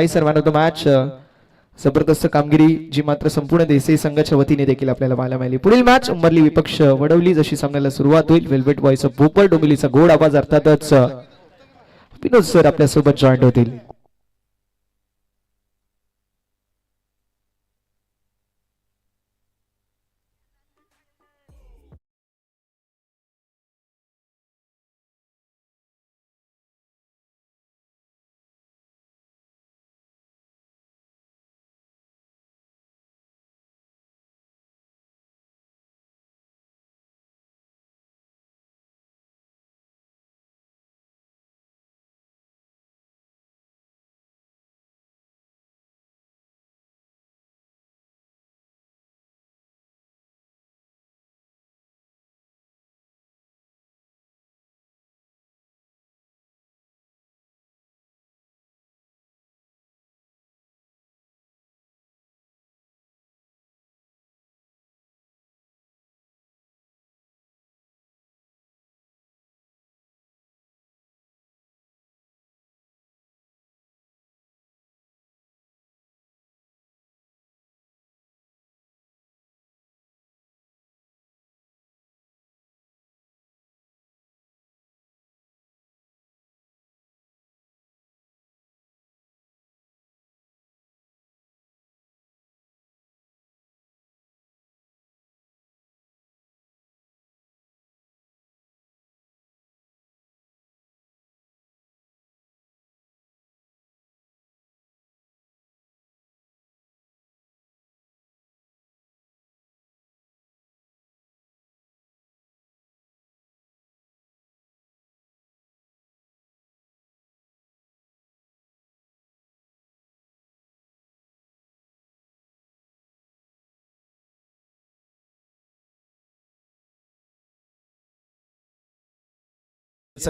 Sir man of the match. जबरदस्त कामगिरी जी मात्र संपूर्ण देसाई संघाच्या वतीने देखील आपल्याला पाहायला मिळाली. पुढील मॅच उंबरली विपक्ष वडवली. जशी सामन्याला सुरुवात होईल वेल्वेट बॉयज ऑफ भोपर डोंबिवलीचा गोड आवाज अर्थातच विनोद सर आपल्यासोबत जॉईंट होतील.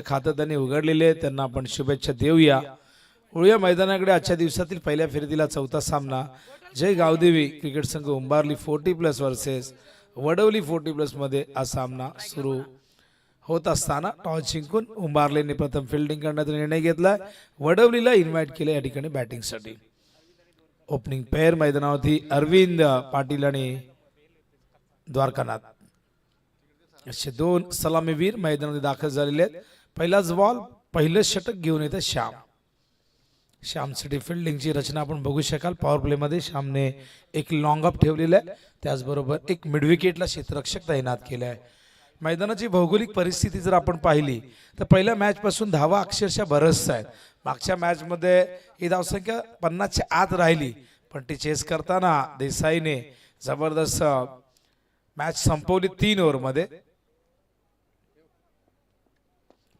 खातं त्यांनी उघडलेले, त्यांना आपण शुभेच्छा देऊया. वळूया मैदानाकडे. आजच्या दिवसातील पहिल्या फेरीतील चौथा सामना जय गावदेवी क्रिकेट संघ उंबारली 40+ वर्सेस वडवली 40+ मध्ये हा सामना सुरू होत असताना टॉस जिंकून उंबारलेने प्रथम फिल्डिंग करण्याचा निर्णय घेतला. वडवलीला इन्व्हाइट केले या ठिकाणी बॅटिंगसाठी. ओपनिंग पेअर मैदानावरती अरविंद पाटील आणि द्वारकानाथ असे दोन सलामीवीर मैदानामध्ये दाखल झालेले आहेत. पहिलाच बॉल पहिलं षटक घेऊन येते श्याम. श्यामसाठी फिल्डिंगची रचना आपण बघू शकाल. पॉवर प्ले मध्ये श्यामने एक लॉंग अप ठेवलेला आहे, त्याचबरोबर एक मिड विकेटला क्षेत्ररक्षक तैनात केला आहे. मैदानाची भौगोलिक परिस्थिती जर आपण पाहिली तर पहिल्या मॅच पासून धावा अक्षरशः बरंच आहेत. मागच्या मॅच मध्ये ही धावसंख्या 50च्या आत राहिली, पण ती चेस करताना देसाईने जबरदस्त मॅच संपवली 3 ओव्हरमध्ये.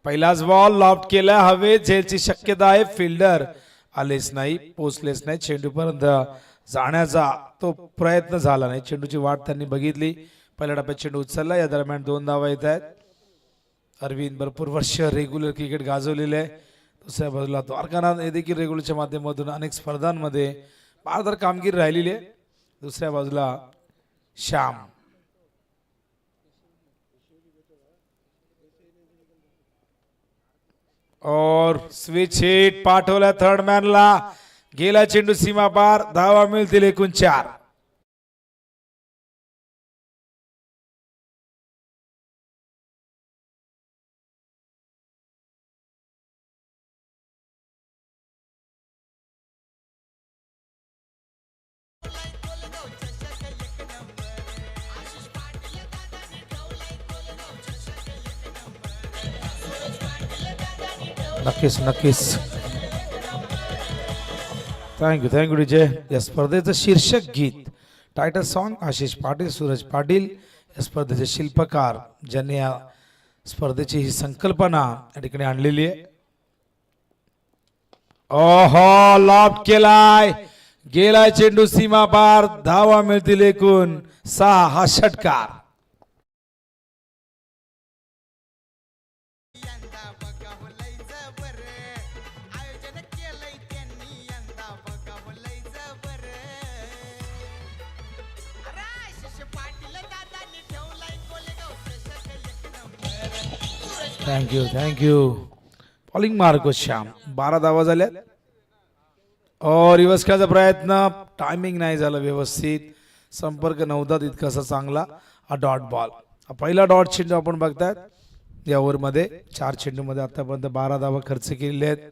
पहिलाच बॉल लॉफ्ट केला, हवे झेलची शक्यता आहे. फिल्डर आलेच नाही, पोचलेच नाही. चेंडूपर्यंत जाण्याचा तो प्रयत्न झाला नाही. चेंडूची वाट त्यांनी बघितली. पहिल्या टप्प्यात चेंडू उचलला. या दरम्यान 2 धावा येत आहेत. अरविंद भरपूर वर्ष रेग्युलर क्रिकेट गाजवलेले आहे. दुसऱ्या बाजूला द्वारकानाथ हे देखील रेग्युलरच्या माध्यमातून अनेक स्पर्धांमध्ये पारदर्शक कामगिरी राहिलेली आहे. दुसऱ्या बाजूला श्याम. और स्विच हिट पाठवला थर्ड मॅनला. गेला चेंडू सीमा पार. धावा मिळतील एकूण 4. नक्कीच नक्कीच. Thank you DJ. या स्पर्धेचं शीर्षक गीत टायटल सॉन्ग आशिष पाटील, सूरज पाटील या स्पर्धेचे शिल्पकार, ज्यांनी या स्पर्धेची ही संकल्पना या ठिकाणी आणलेली आहे. ओहो, लॉफ्ट केलाय. गेलाय चेंडू सीमा पार. धावा मिळतील एकूण 6. हा षटकार. थँक्यू. Bowling mark Shyam. 12 धावा झाल्या. रिव्हर्स खेळायचा प्रयत्न, टायमिंग नाही झालं व्यवस्थित, संपर्क नव्हता तितकासा चांगला. हा डॉट बॉल, हा पहिला डॉट चेंडू आपण बघतायत या ओव्हरमध्ये. 4 चेंडूमध्ये आतापर्यंत 12 धावा खर्च केलेले आहेत.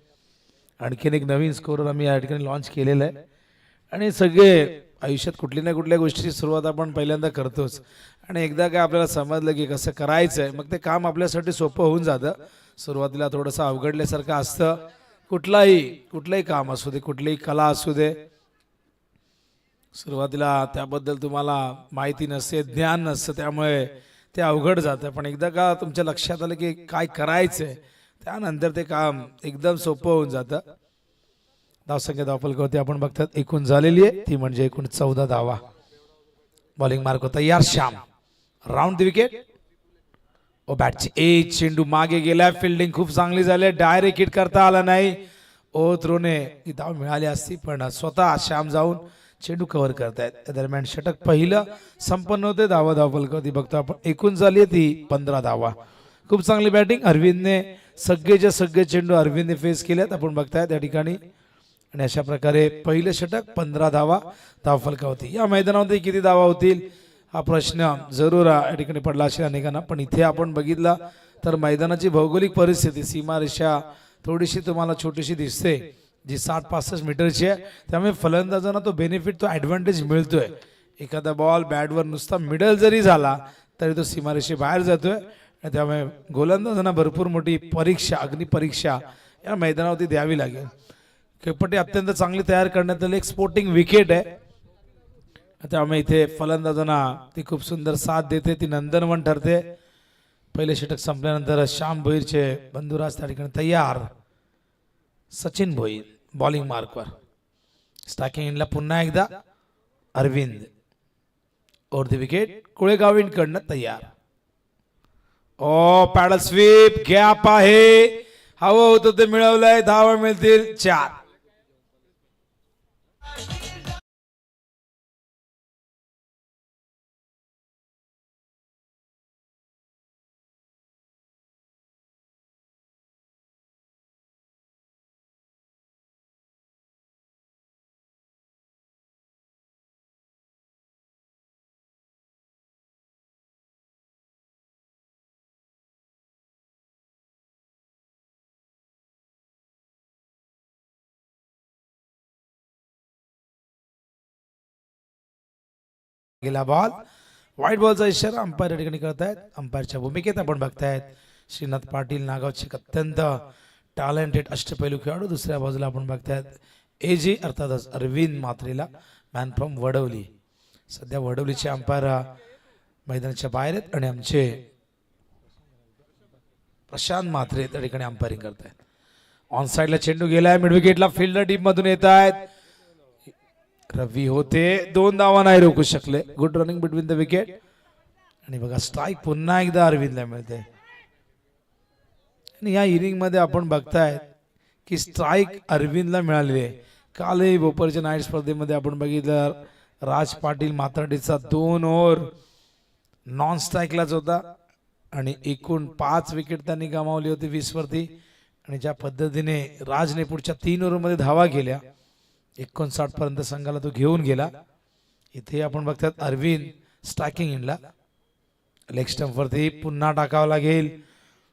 आणखीन एक नवीन स्कोअर आम्ही या ठिकाणी लॉन्च केलेला आहे. आणि सगळे आयुष्यात कुठली ना कुठल्या गोष्टीची सुरुवात आपण पहिल्यांदा करतोच, आणि एकदा काय आपल्याला समजलं की कसं करायचं आहे मग ते काम आपल्यासाठी सोपं होऊन जातं. सुरुवातीला थोडंसं अवघडल्यासारखं असतं, कुठलंही काम असू दे, कुठलीही कला असू दे, सुरुवातीला त्याबद्दल तुम्हाला माहिती नसते, ज्ञान नसतं, त्यामुळे ते अवघड जातं. पण एकदा का तुमच्या लक्षात आलं की काय करायचंय त्यानंतर ते काम एकदम सोपं होऊन जातं. धावसंख्या धावफलकावरती आपण बघतात एकूण झालेली आहे, ती म्हणजे एकूण 14 धावा. बॉलिंग मार्क तयार, श्याम राऊंड द विकेट. ओ बॅटची एक चेंडू मागे गेला, फिल्डिंग खूप चांगली झाली, डायरेक्ट हिट करता आला नाही. ओ थ्रोने ती धाव मिळाली असती, पण स्वतः श्याम जाऊन चेंडू कव्हर करतायत. त्या दरम्यान षटक पहिलं संपन्न होते. धावा धावफलकावरती बघतो आपण एकूण झाली ती 15 धावा. खूप चांगली बॅटिंग अरविंदने, सगळेच्या सगळे चेंडू अरविंदने फेस केलेत आपण बघतायत या ठिकाणी. आणि अशा प्रकारे पहिलं षटक 15 धावा धावफलकावरती. या मैदानामध्ये किती धावा होतील हा प्रश्न जरूर या ठिकाणी पडला असेल अनेकांना. पण इथे आपण बघितला तर मैदानाची भौगोलिक परिस्थिती, सीमारेषा थोडीशी तुम्हाला छोटीशी दिसते, जी 60-65 मीटरची आहे. त्यामुळे फलंदाजांना तो बेनिफिट, तो ॲडव्हान्टेज मिळतोय. एखादा बॉल बॅटवर नुसता मिडल जरी झाला तरी तो सीमारेषे बाहेर जातोय. त्यामुळे गोलंदाजांना भरपूर मोठी परीक्षा, अग्निपरीक्षा या मैदानावरती द्यावी लागेल. खेळपट्टी अत्यंत चांगली तयार करण्यात आली, एक स्पोर्टिंग विकेट आहे. त्यामुळे इथे फलंदाजांना ती खूप सुंदर साथ देते, ती नंदनवन ठरते. पहिले षटक संपल्यानंतर श्याम भोईरचे बंधुराज त्या ठिकाणी तयार. सचिन भोईर बॉलिंग मार्कवर. स्ट्रायकिंग एंडला पुन्हा एकदा अरविंद. ओव्हर द विकेट कुळेगाव कडनं तयार. पॅडल स्वीप, गॅप आहे, हवं होतं ते मिळवलंय. धावा मिळतील 4. गेला बॉल, व्हाईट बॉलचा इशारा अंपायर या ठिकाणी करतायत. अंपायरच्या भूमिकेत आपण बघतायत श्रीनाथ पाटील, नागावचे अत्यंत टॅलेंटेड अष्टपैलू खेळाडू. दुसऱ्या बाजूला आपण बघतायत AG अर्थातच अरविंद मात्रेला, मॅन फ्रॉम वडवली. सध्या वडवलीचे अंपायर मैदानाच्या बाहेर आहेत आणि आमचे प्रशांत मात्रे त्या ठिकाणी अंपायरिंग करतायत. ऑन साइडला चेंडू गेलाय, मिड विकेटला फिल्डर टीम मधून येत आहेत. रवी होते, 2 धावा नाही रोखू शकले. Good running between the wicket. आणि बघा स्ट्राईक पुन्हा एकदा अरविंदला मिळते. आणि या इनिंग मध्ये आपण बघताय की स्ट्राईक अरविंदला मिळालेली आहे. कालही भोपाळच्या नाईट स्पर्धेमध्ये आपण बघितलं राज पाटील मात्राडीचा 2 ओव्हर नॉन स्ट्राईकलाच होता आणि एकूण 5 विकेट त्यांनी गमावली होती 20 वरती. आणि ज्या पद्धतीने राजने पुढच्या 3 ओव्हरमध्ये धावा केल्या, 59 पर्यंत संघाला तो घेऊन गेला. इथे आपण बघतात अरविंद स्ट्रायकिंग एंडला. लेग स्टंप वरती पुन्हा टाकावं लागेल.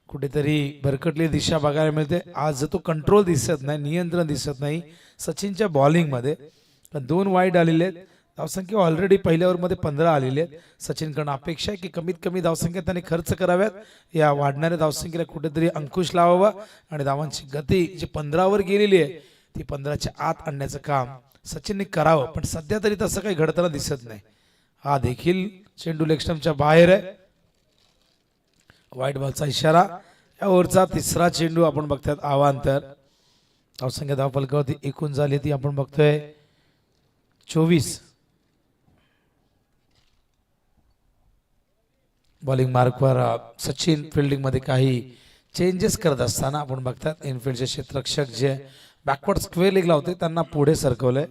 कुठेतरी भरकटली दिशा बघायला मिळते. आज तो कंट्रोल दिसत नाही, नियंत्रण दिसत नाही सचिनच्या बॉलिंग मध्ये. 2 वाईड आलेले आहेत. धावसंख्या ऑलरेडी पहिल्या ओव्हरमध्ये 15 आलेले आहेत. सचिनकडून अपेक्षा आहे की कमीत कमी धावसंख्या त्यांनी खर्च कराव्यात. या वाढणाऱ्या धावसंख्येला कुठेतरी अंकुश लावावा आणि धावांची गती जी 15 वर गेलेली आहे ती 15च्या आत आणण्याचं काम सचिनने करावं. पण सध्या तरी तसं काही घडताना दिसत नाही. हा देखील चेंडू लेग स्टंपच्या बाहेर आहे. व्हाईट बॉलचा इशारा. या ओव्हरचा 3रा चेंडू आपण बघतात अवांतर. धावसंख्या धावफलकावरती एकूण झाली ती आपण बघतोय 24. बॉलिंग मार्कवर सचिन फिल्डिंग मध्ये काही चेंजेस करत असताना आपण बघतात इनफिल्डचे क्षेत्ररक्षक जे बॅकवर्ड स्क्वेअर लेग लावते त्यांना पुढे सरकवलंय.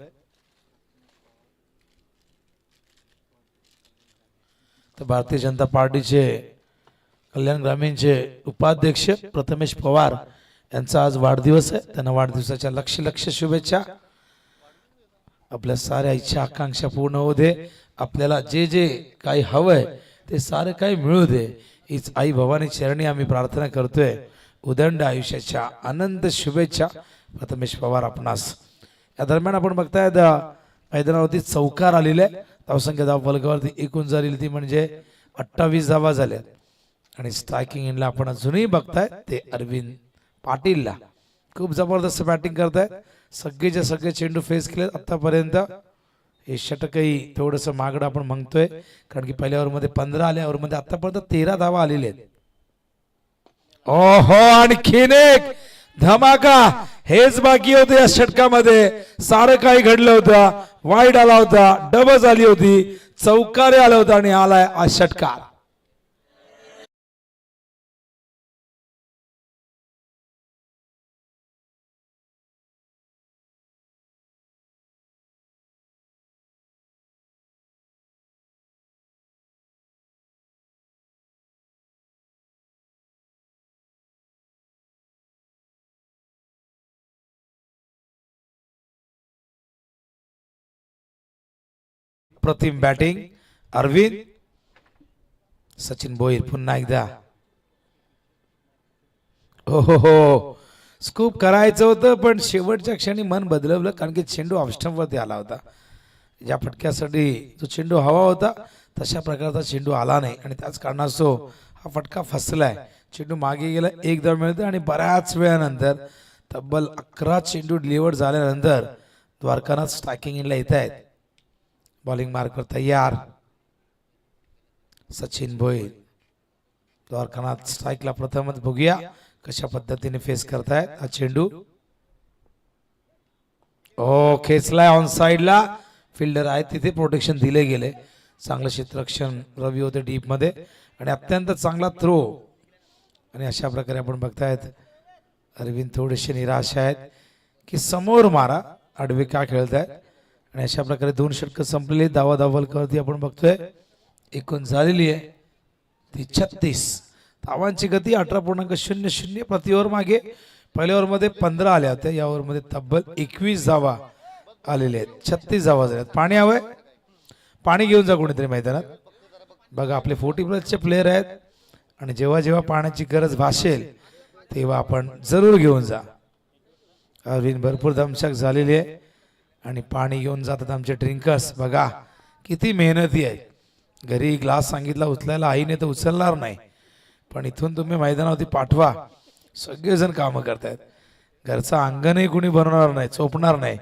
तर भारतीय जनता पार्टीचे कल्याण ग्रामीणचे उपाध्यक्ष प्रथमेश पवार यांचा आज वाढदिवस आहे. त्यांना वाढदिवसाच्या लक्ष शुभेच्छा. आपल्या साऱ्या इच्छा आकांक्षा पूर्ण होऊ दे, आपल्याला जे जे काही हवंय ते सारे काही मिळू दे, हीच आई भवानी चरणी आम्ही प्रार्थना करतोय. उदंड आयुष्याच्या अनंत शुभेच्छा प्रथमेश पवार आपणास. या दरम्यान आपण बघताय मैदानावरती चौकार आलेले आहे. धावसंख्या धाव फलकावरती एकूण झालेली ती म्हणजे 28 धावा झाल्या आणि स्ट्रायकिंग इनला आपण अजूनही बघताय ते अरविंद पाटीलला खूप जबरदस्त बॅटिंग करतायत. सगळेचे सगळे चेंडू फेस केले आतापर्यंत. हे षटकही थोडंसं मागडं आपण म्हणतोय कारण की पहिल्या ओव्हरमध्ये 15 आल्या, ओव्हरमध्ये आतापर्यंत 13 धावा आलेल्या आहेत. ओहो, आणखीन एक धमाका, हेच बाकी होते या षटकामध्ये. सारं काही घडलं होतं, वाईड आला होता, डबल झाली होती, चौकारे आला होता आणि आलाय आज षटकार. प्रतिम बॅटिंग अरविंद. सचिन भोईर पुन्हा एकदा. हो हो हो, स्कूप करायचं होतं पण शेवटच्या क्षणी मन बदलवलं कारण की चेंडू ऑफस्टंप वरती आला होता. ज्या फटक्यासाठी जो चेंडू हवा होता तशा प्रकारचा चेंडू आला नाही आणि त्याच कारणास्तव हा फटका फसलाय. चेंडू मागे गेला, एक धाव मिळते आणि बऱ्याच वेळानंतर तब्बल 11 चेंडू डिलिव्हर झाल्यानंतर द्वारकानाथ स्ट्रायकिंग इनला येत आहेत. बॉलिंग मार्कवर तयार सचिन भोईर. द्वारकानाथ स्ट्राईकला प्रथमच बघूया कशा पद्धतीने फेस करतायत हा चेंडू. ओ, खेचलाय ऑन साइडला, फिल्डर आहे तिथे प्रोटेक्शन दिले गेले. चांगलं क्षेत्ररक्षण रवी होते डीप मध्ये आणि अत्यंत चांगला थ्रो. आणि अशा प्रकारे आपण बघतायत अरविंद थोडेसे निराश आहेत की समोर मारा, आडवे का खेळतायत. आणि अशा प्रकारे 2 षटकं संपलेली. धावा धावलकावरती आपण बघतोय एकूण झालेली आहे ती 36. धावांची गती 18.00 प्रति ओव्हर मागे. पहिल्या ओव्हरमध्ये 15 आल्या होत्या, या ओव्हरमध्ये तब्बल 21 धावा आलेल्या आहेत. 36 धावा झाल्यात. पाणी हवंय, पाणी घेऊन जा कोणीतरी मैदानात. बघा आपले 40+ प्लेयर आहेत आणि जेव्हा जेव्हा पाण्याची गरज भासेल तेव्हा आपण जरूर घेऊन जा. अरविंद भरपूर दमछाक झालेली आहे आणि पाणी घेऊन जातात आमचे ड्रिंकर्स. बघा किती मेहनती आहे. घरी ग्लास सांगितला उचलायला, आईने तर उचलणार नाही, पण इथून तुम्ही मैदानावरती पाठवा. सगळेजण कामं करतायत. घरचं अंगणही कुणी बनवणार नाही, चोपणार नाही.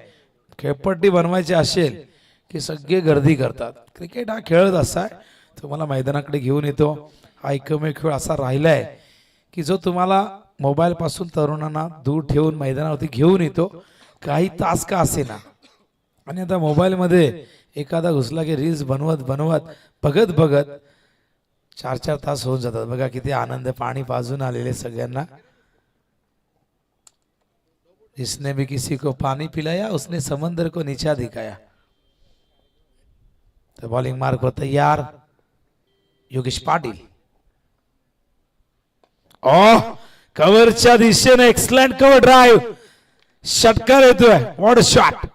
खेळपट्टी बनवायची असेल की सगळे गर्दी करतात. क्रिकेट हा खेळच असा आहे, तुम्हाला मैदानाकडे घेऊन येतो. हा एकमेव खेळ असा राहिलाय की जो तुम्हाला मोबाईल पासून तरुणांना दूर ठेवून मैदानावरती घेऊन येतो, काही तास का असेना. आणि आता मोबाईलमध्ये एखादा घुसला की रील्स बनवत बनवत बघत बघत 4-4 तास होऊन जातात. बघा किती आनंद. पाणी पाजून आलेले सगळ्यांना. जिसने भी किसी को पानी पिलाया उसने समंदर को नीचा दिखाया. तर बॉलिंग मार्क वर तयार योगेश पाटील. कव्हरच्या दिशेने एक्सलंट कव्हर ड्राईव्ह, षटकार येतोय. What a shot.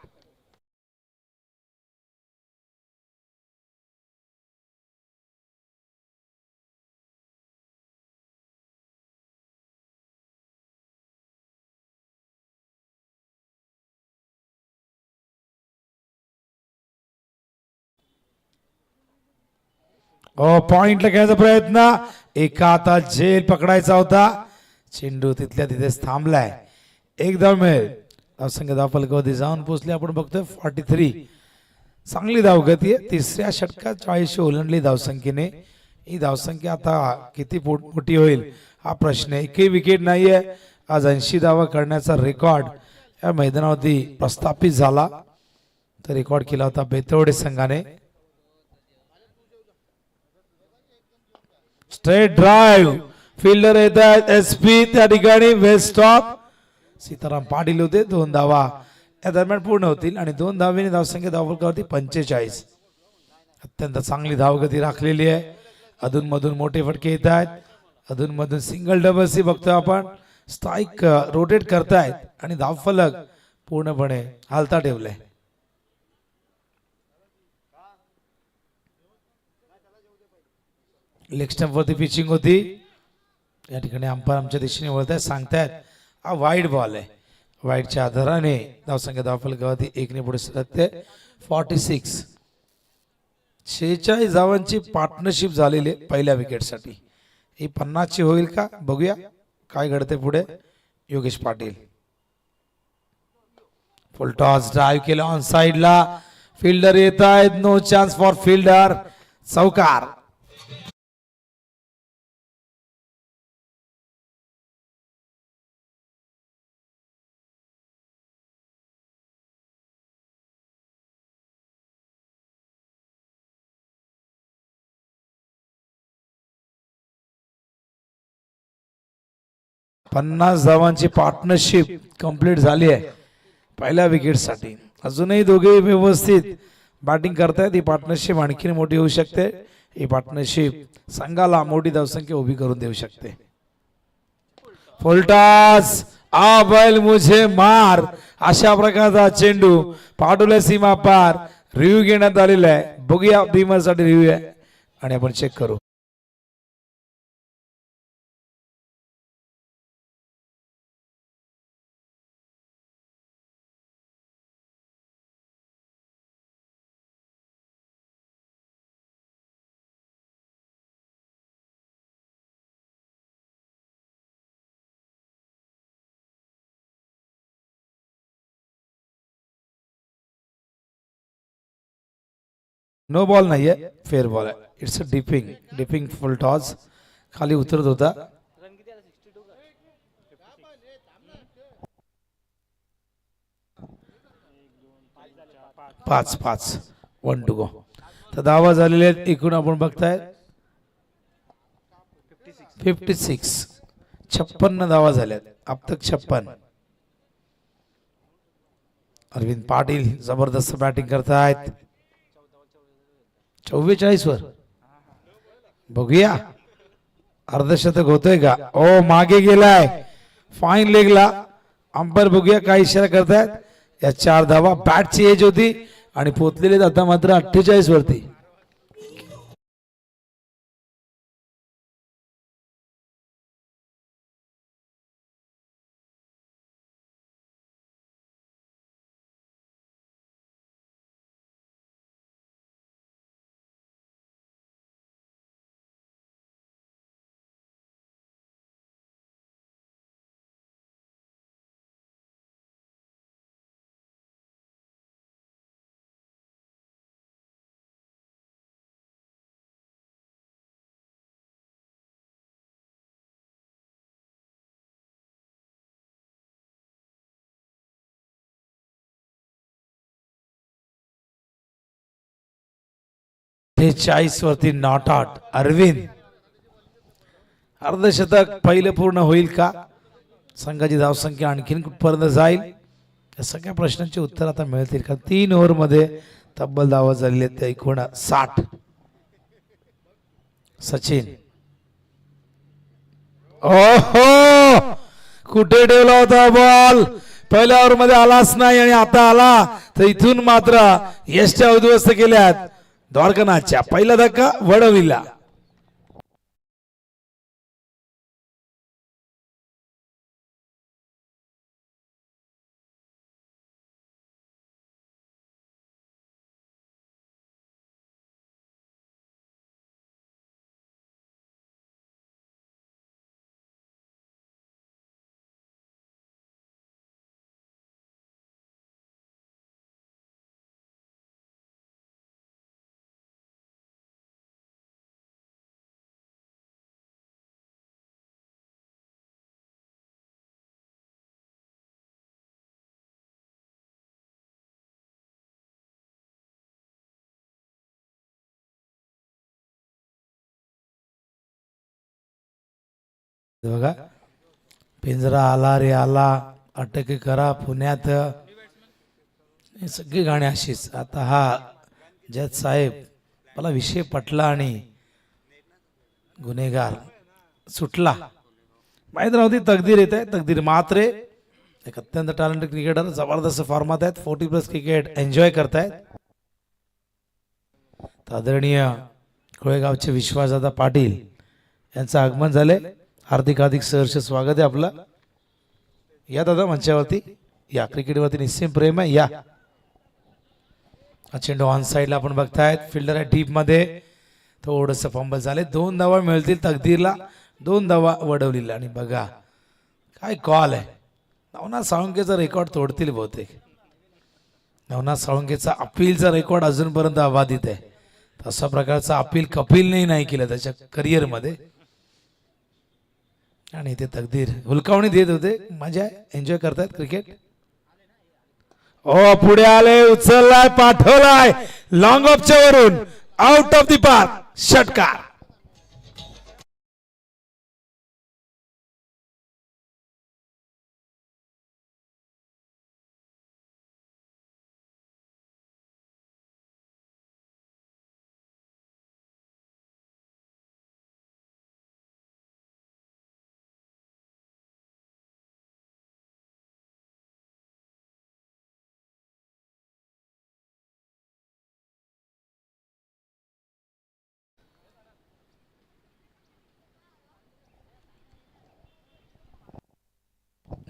पॉइंटला खेळायचा प्रयत्न, एका हातात झेल पकडायचा होता. चेंडू तिथल्या तिथेच थांबलाय. एक धाव मिळेल. धावसंख्या धाव फलकावरती जाऊन पोहोचले. आपण बघतोय 43. चांगली धावगती आहे. तिसऱ्या षटकात 40 ओलांडली धावसंख्येने. ही धावसंख्या आता किती मोठी होईल हा प्रश्न आहे. एकही विकेट नाहीये. आज 80 धावा करण्याचा रेकॉर्ड या मैदानावरती प्रस्थापित झाला. तर रेकॉर्ड केला होता बेतवडे संघाने. स्ट्रेट ड्राइव्ह, फिल्डर येत आहेत एसपी त्या ठिकाणी. वेस्ट स्टॉप सीताराम पाटील होते. 2 धावा या दरम्यान पूर्ण होतील आणि 2 धावेने धावसंख्या धावफलकावरती 45. अत्यंत चांगली धावगती राखलेली आहे. अधूनमधून मोठे फटके येत आहेत, अधूनमधून सिंगल डबल्स बघतोय आपण. स्ट्राईक रोटेट करतायत आणि धावफलक पूर्णपणे हालता ठेवलंय. लेग स्टंप वरती पिचिंग होती. या ठिकाणी अंपायर आमच्या दिशेने वळत आहेत, सांगतायत हा वाईड बॉल आहे. वाईडच्या आधाराने धावसंख्या धावफलकावरती 1 पुढे सरकते. 46 46 धावांची पार्टनरशिप झालेली आहे पहिल्या विकेटसाठी. ही 50ची होईल का बघूया काय घडते पुढे. Yogesh Patil full toss drive केला ऑन साइडला. फिल्डर येत आहेत. No chance for fielder. चौकार. पन्नास धावांची पार्टनरशिप कंप्लीट झाली आहे पहिल्या विकेटसाठी. अजूनही दोघे व्यवस्थित बॅटिंग करतायत. ही पार्टनरशिप आणखी मोठी होऊ शकते. ही पार्टनरशिप संघाला मोठी धावसंख्या उभी करून देऊ शकते. फुलटॉस आ बैल मुझे मार अशा प्रकारचा चेंडू पाठवल्या सीमा पार. रिव्ह्यू घेण्यात आलेला आहे. बघूया भीमरसाठी रिव्ह्यू आहे आणि आपण चेक करू. नो बॉल नाहीये, फेअर बॉल आहे. It's a dipping full toss. खाली उतरत होता. पाच 1 to go. तर धावा झालेले आहेत एकूण आपण बघताय 56. 56 धावा झाल्यात. अब तक 56. अरविंद पाटील जबरदस्त बॅटिंग करतायत. 44 वर बघूया अर्धशतक होतोय का. ओ मागे गेलाय फाईन लेगला. अंपायर बघूया काय इशारा करतायत. या 4 धावा बॅटची एज होती आणि पोचलेले आता मात्र 48 वरती. ते 40 वरती नॉट आउट. अरविंद अर्धशतक पहिले पूर्ण होईल का. संघाची धावसंख्या आणखीन कुठपर्यंत जाईल या सगळ्या प्रश्नांची उत्तर आता मिळतील का. 3 ओव्हर मध्ये तब्बल धावा झालेले आहेत एकूण 60. सचिन ओहो कुठे ठेवला होता बॉल. पहिल्या ओव्हर मध्ये आलाच नाही आणि आता आला तर इथून मात्र यष्ट्या उद्ध्वस्त केल्यात. द्वारकानाथच्या पहिला धक्का वडविला. बघा पिंजरा आला रे आला, अटक करा पुण्यात, हे सगळी गाणी अशीच. आता हा जज साहेब मला विषय पटला आणि गुन्हेगार सुटला. माहीत नव्हती तकदीर येत आहे. तकदीर मात्र एक अत्यंत टॅलेंटेड क्रिकेटर, जबरदस्त फॉर्मात आहेत, 40+ क्रिकेट एन्जॉय करतायत. आदरणीय कोळेगावचे विश्वासदादा पाटील यांचं आगमन झाले. हार्दिक हार्दिक सहर्ष स्वागत आहे आपलं. या दादा मंचावरती या. क्रिकेटवरती निश्चित प्रेम आहे या. चेंडू ऑन साईडला आपण बघतायत. फिल्डर आहे डीप मध्ये. थोडस फंबल झाले. 2 धावा मिळतील तकदीरला, 2 धावा वडवलीला. आणि बघा काय कॉल आहे. नवनाथ साळुंकेचा रेकॉर्ड तोडतील बहुतेक. नवनाथ साळुंकेचा अपीलचा रेकॉर्ड अजूनपर्यंत अबाधित आहे. तसा प्रकारचा अपील कपिलने नाही केलं त्याच्या करिअर मध्ये. आणि ते तकदीर हुलकावणी देत होते. मजा आहे, एन्जॉय करतायत क्रिकेट. ओ पुढे आले, उचललाय, पाठवलाय लॉंग ऑफच्या वरून आउट ऑफ दी पाथ. षटकार.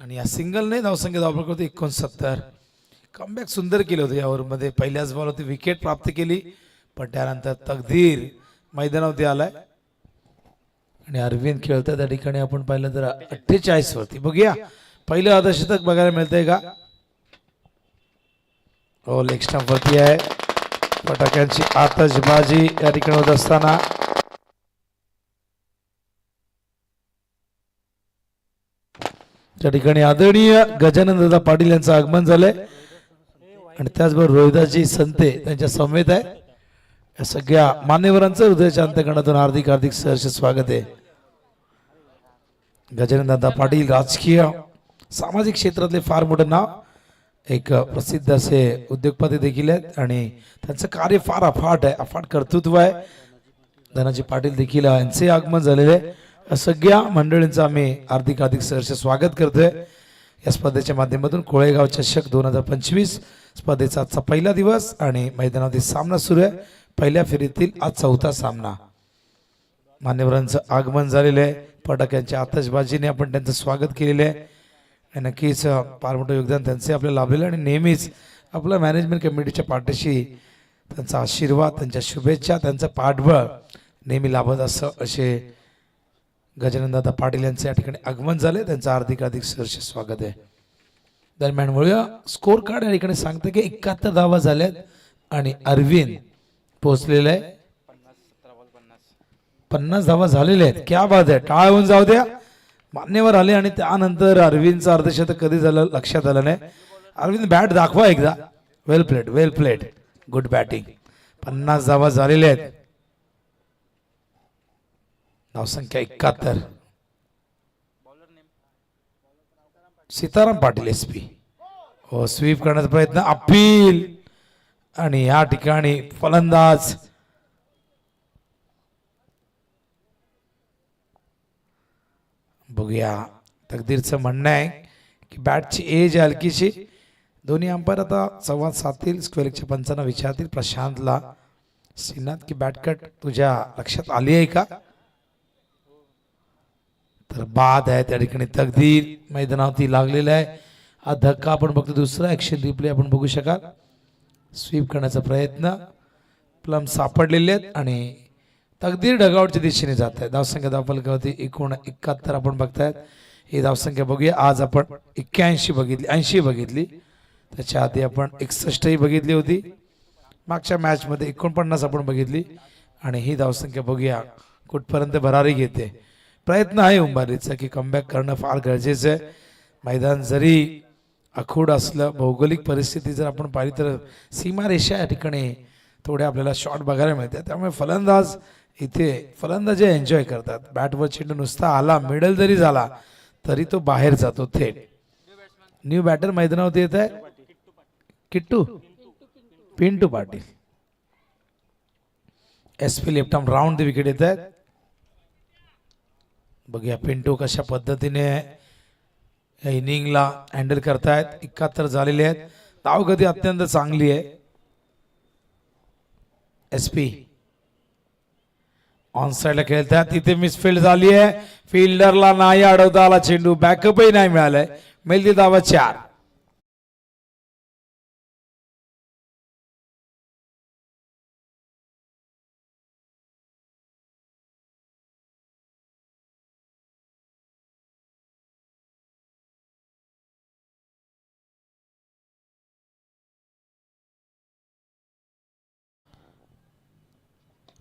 आणि या सिंगलने धावसंख्या धावपळ करतो 69. कमबॅक सुंदर केलं होतं यावर मध्ये. पहिल्याच बॉलवरती विकेट प्राप्त केली, पण त्यानंतर तकदीर मैदानावरती आलाय. आणि अरविंद खेळतात त्या ठिकाणी आपण पाहिलं तर 48 वरती. बघूया पहिलं अर्धशतक बघायला मिळतंय का. हो, लेग स्टंप वरती आहे. फटाक्यांची आतषबाजी या ठिकाणी होत असताना त्या ठिकाणी आदरणीय गजानन दादा पाटील यांचं आगमन झालंय. आणि त्याचबरोबर रोहिदासजी संते त्यांच्या समवेत आहे. या सगळ्या मान्यवरांचं हृदयाच्या अंतःकरणातून हार्दिक हार्दिक सहर्ष स्वागत आहे. गजानन दादा पाटील राजकीय सामाजिक क्षेत्रातले फार मोठं नाव, एक प्रसिद्ध असे उद्योगपती देखील आहेत. आणि त्यांचं कार्य फार अफाट आहे, अफाट कर्तृत्व आहे. धनाजी पाटील देखील यांचे आगमन झालेले आहे. सगळ्या मंडळींचं आम्ही हार्दिक हार्दिक सहर्ष स्वागत करतोय या स्पर्धेच्या माध्यमातून. कोळेगाव चषक 2025 स्पर्धेचा आजचा पहिला दिवस आणि मैदानावरती सामना सुरू आहे. पहिल्या फेरीतील आज 4था सामना. मान्यवरांचं आगमन झालेलं आहे. फटाक्यांच्या आतषबाजीने आपण त्यांचं स्वागत केलेलं आहे. आणि नक्कीच फार मोठं योगदान त्यांचे आपल्याला लाभलेलं आहे. आणि नेहमीच आपल्या मॅनेजमेंट कमिटीच्या पाठीशी त्यांचा आशीर्वाद, त्यांच्या शुभेच्छा, त्यांचं पाठबळ नेहमी लाभत असं असे गजानन दादा पाटील यांचे या ठिकाणी आगमन झाले. त्यांचं हार्दिक हार्दिक सहर्ष स्वागत आहे. दरम्यान वळूया स्कोर कार्ड या ठिकाणी सांगते की 71 धावा झाल्यात आणि अरविंद पोहोचलेले आहे. 50 धावा झालेल्या आहेत. क्या बात आहे. टाळ होऊन जाऊ द्या. मान्यवर आले आणि त्यानंतर अरविंदचं अर्धशतक कधी झालं लक्षात आलं नाही. अरविंद बॅट दाखवा एकदा. वेल प्लेड, वेल प्लेड, गुड बॅटिंग. 50 धावा झालेल्या आहेत. धावसंख्या 71. सीताराम पाटील SP. हो, स्वीप करण्याचा प्रयत्न, अपील. आणि या ठिकाणी फलंदाज बघूया. तकदीरचं म्हणणं आहे की बॅटची एज हलकीशी. दोन्ही अंपायर आता संवाद साधतील. स्क्वेअरच्या पंचांना विचारतील प्रशांतला श्रीनाथ की बॅटकट तुझ्या लक्षात आली आहे का. तर बाद आहे त्या ठिकाणी. तकदीर मैदानावरती लागलेला आहे. हा धक्का आपण बघतो. दुसरा ऍक्शन रिप्ले आपण बघू शकाल. स्वीप करण्याचा प्रयत्न, प्लम सापडलेले आहेत आणि तकदीर डगआउटच्या दिशेने जात आहे. धावसंख्या धावफलकावरती 71 आपण बघतायत. ही धावसंख्या बघूया. आज आपण 81 बघितली, 80 बघितली. त्याच्या आधी आपण 61 ही बघितली होती. मागच्या मॅच मध्ये 49 आपण बघितली. आणि ही धावसंख्या बघूया कुठपर्यंत भरारी घेते. प्रयत्न आहे उंबारीचा की कमबॅक करणं फार गरजेचं आहे. मैदान जरी अखूड असलं, भौगोलिक परिस्थिती जर आपण पाहिली तर सीमारेषा या ठिकाणी थोडे आपल्याला शॉट बघायला मिळतात. त्यामुळे फलंदाज इथे फलंदाज एन्जॉय करतात. बॅटवर चेंडू नुसता आला, मिडल जरी झाला तरी तो बाहेर जातो थेट. न्यू बॅटर मैदानावरती येत आहे. Kittu Pintu Patil. SP left arm round the wicket येत आहेत. बघूया पिंटू कशा पद्धतीने या इनिंगला हँडल करतायत. 71 झालेले आहेत. धावगती अत्यंत चांगली आहे. SP ऑन साइडला खेळतात तिथे मिसफिल्ड झाली आहे. फिल्डरला नाही अडवता आला चेंडू. बॅकअपही नाही मिळालाय. मिळतील धावा 4.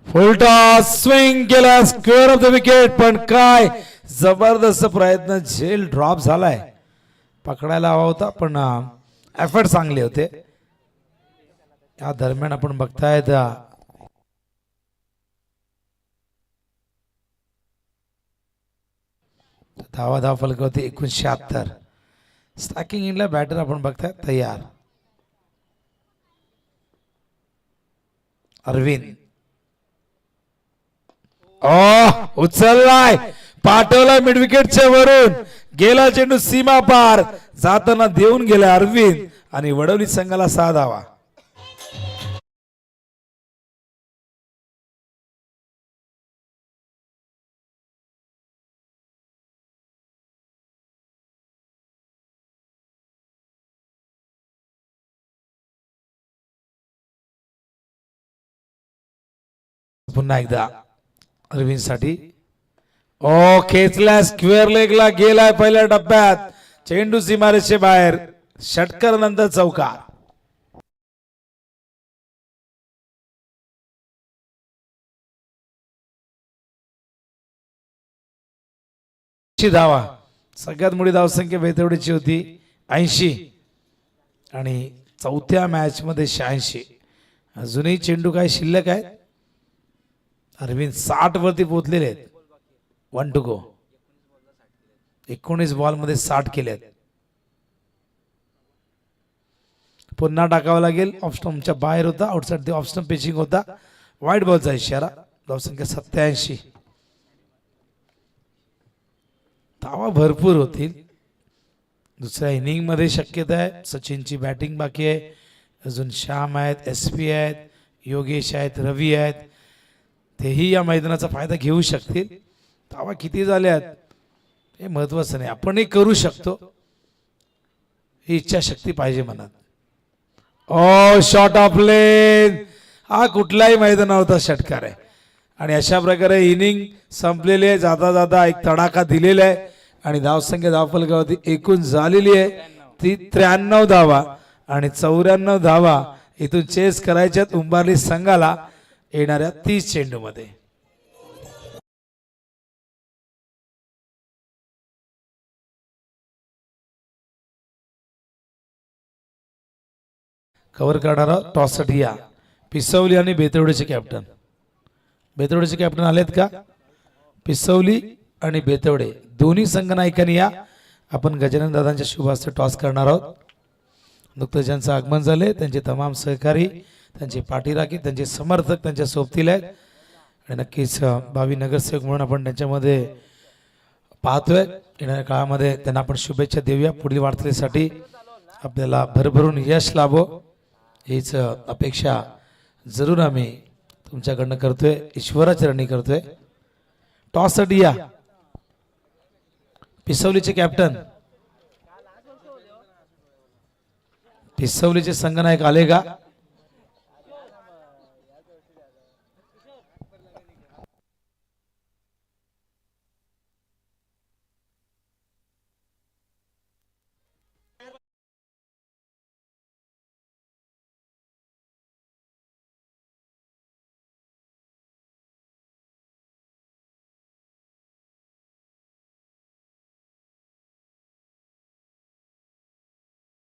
फुल टॉस स्विंग केला. Square of the wicket. पण काय जबरदस्त प्रयत्न. झेल ड्रॉप झालाय. पकडायला हवा होता पण एफर्ट चांगले होते. या दरम्यान आपण बघतायत धावा फलकावरती 1978. स्टॅकिंग इनला बॅटर आपण बघताय तयार. अरविंद उचललाय. पाठवलाय मिड विकेटच्या वरून. गेला चेंडू सीमा पार. जाताना देऊन गेला अरविंद आणि वडवली संघाला 6 धावा. पुन्हा एकदा अरविंद साठी. खेचला. स्क्वेअर लेगला गेलाय पहिल्या टप्प्यात. चेंडू सीमारेषे बाहेर. षटकार नंतर चौकार. धावा. सगळ्यात मोठी धावसंख्या बेतवडीची होती 80 आणि चौथ्या मॅच मध्ये 86. अजूनही चेंडू काय शिल्लक आहे. अरविंद 60 वरती पोहोचलेले आहेत. 1 to go. 19 बॉल मध्ये 60 केलेत. पुन्हा टाकावा लागेल. ऑफस्टम्पच्या बाहेर होता. आउटसाइड द ऑफस्टम्प पिचिंग होता. वाईट बॉलचा इशारा. धावसंख्या 87. धावा भरपूर होतील. दुसऱ्या इनिंग मध्ये शक्यता आहे. सचिनची बॅटिंग बाकी आहे. अजून श्याम आहेत, SP आहेत, योगेश आहेत, रवी आहेत. तेही या मैदानाचा फायदा घेऊ शकतील. धावा किती झाल्यात हे महत्वाचं नाही. आपणही करू शकतो ही इच्छाशक्ती पाहिजे मनात. शॉट ऑफ लेन. हा कुठल्याही मैदानावरचा षटकार आहे आणि अशा प्रकारे इनिंग संपलेली आहे. जाता जाता एक तडाखा दिलेला आहे आणि धावसंख्या धावफलकावरती एकूण झालेली आहे ती 93 धावा आणि 94 धावा इथून चेस करायच्यात उंबारली संघाला येणाऱ्या 30 चेंडू मध्ये. कव्हर करणारा टॉससाठी या पिसवली आणि बेतवडीचे कॅप्टन. बेतवडीचे कॅप्टन आलेत का? पिसवली आणि बेतवडे दोन्ही संघ नायकांनी या. आपण गजानन दादांच्या शुभ हस्ते टॉस करणार आहोत. नुकतंच ज्यांचं आगमन झाले त्यांचे तमाम सहकारी, त्यांचे पाठीराखी, त्यांचे समर्थक त्यांच्या सोबतील आहेत आणि नक्कीच भावी नगरसेवक म्हणून आपण त्यांच्यामध्ये पाहतोय. येणाऱ्या काळामध्ये त्यांना आपण शुभेच्छा देऊया. पुढील वाटचालीसाठी आपल्याला भरभरून यश लाभो हीच अपेक्षा जरूर आम्ही तुमच्याकडनं करतोय. ईश्वराचरणी करतोय. टॉससाठी या पिसवलीचे कॅप्टन. पिसवलीचे संघनायक आले का?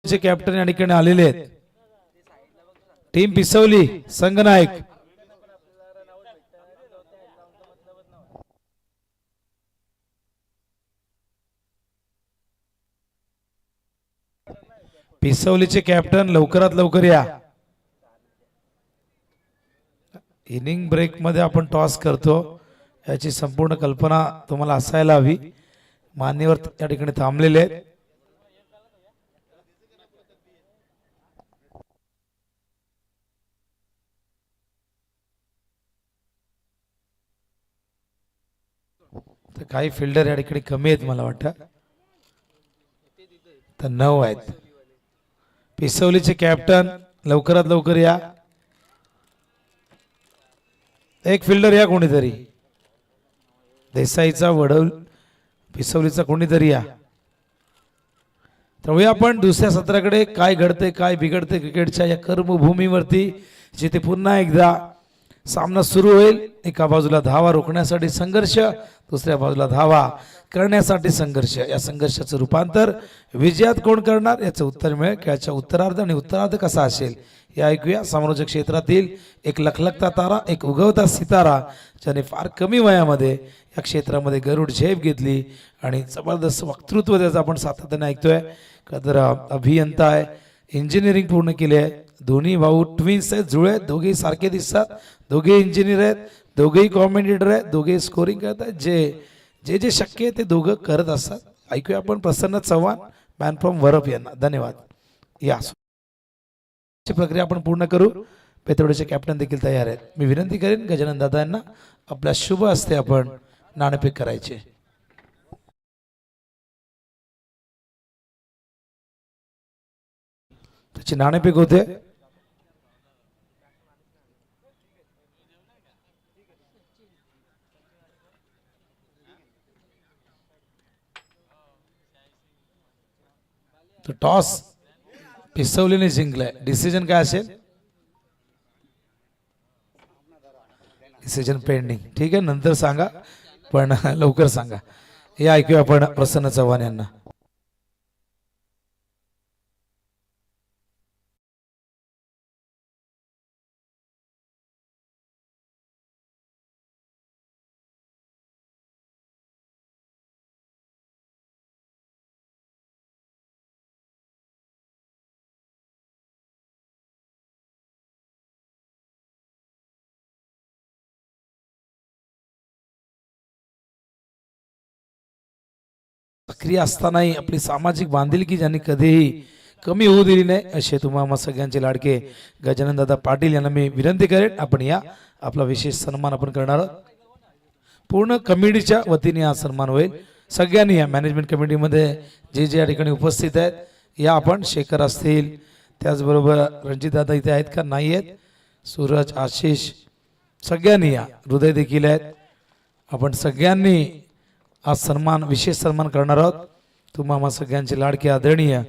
कॅप्टन या ठिकाणी आलेले आहेत. टीम पिसवली संघनायक. पिसवलीचे कॅप्टन लवकरात लवकर या. इनिंग ब्रेक मध्ये आपण टॉस करतो याची संपूर्ण कल्पना तुम्हाला असायला हवी. मान्यवर या ठिकाणी थांबलेले आहेत. तर काही फिल्डर या ठिकाणी कमी आहेत मला वाटतं, तर 9 आहेत. पिसवलीचे कॅप्टन लवकरात लवकर या. एक फिल्डर या कोणीतरी, देसाईचा वडवल पिसवलीचा कोणीतरी या. तर आपण दुसऱ्या सत्राकडे. काय घडते काय बिघडते क्रिकेटच्या या कर्मभूमीवरती, जिथे पुन्हा एकदा सामना सुरू होईल. एका बाजूला धावा रोखण्यासाठी संघर्ष, दुसऱ्या बाजूला धावा करण्यासाठी संघर्ष. या संघर्षाचं रूपांतर विजयात कोण करणार याचं उत्तर मिळेल. खेळाच्या उत्तरार्ध आणि उत्तरार्ध कसा असेल हे ऐकूया. समालोचक क्षेत्रातील एक लखलखता तारा, एक उगवता सितारा, ज्याने फार कमी वयामध्ये या क्षेत्रामध्ये गरुड झेप घेतली आणि जबरदस्त वक्तृत्व त्याचं आपण सातत्याने ऐकतोय. तर अभियंता आहे, इंजिनिअरिंग पूर्ण केली आहे. दोन्ही भाऊ ट्विन्स आहेत, जुळे आहेत, दोघेही सारखे दिसतात. दोघे इंजिनियर आहेत, दोघेही कॉमेंटेटर आहेत, दोघे स्कोरिंग करत आहेत. जे जे शक्य आहे ते दोघं करत असतात. ऐकूया आपण प्रसन्न चव्हाण, मॅन फ्रॉम वरप यांना. धन्यवाद. या प्रक्रिया आपण पूर्ण करू. पेतवडीचे कॅप्टन देखील तयार आहेत. मी विनंती करेन गजानन दादा यांना आपल्या शुभ हस्ते आपण नाणेफेक करायचे. त्याची नाणेफेक होते. तो टॉस पिसवलीने जिंकलाय. डिसिजन काय असेल? Decision pending. ठीक आहे, नंतर सांगा, पण लवकर सांगा. हे ऐकूया आपण प्रसन्न चव्हाण यांना. सक्रिय असतानाही आपली सामाजिक बांधिलकी ज्यांनी कधीही कमी होऊ दिली नाही, असे तुम्हाला सगळ्यांचे लाडके गजानन दादा पाटील यांना मी विनंती करेन आपण या. आपला विशेष सन्मान आपण करणार आहोत. पूर्ण कमिटीच्या वतीने हा सन्मान होईल. सगळ्यांनी या मॅनेजमेंट कमिटीमध्ये जे जे या ठिकाणी उपस्थित आहेत या. आपण शेखर असतील, त्याचबरोबर रणजित दादा इथे आहेत का? नाही आहेत. सूरज, आशिष, सगळ्यांनी या. हृदय देखील आहेत. आपण सगळ्यांनी आज सन्मान, विशेष सन्मान करणार आहोत. तुम्हाला सगळ्यांचे लाडके आदरणीय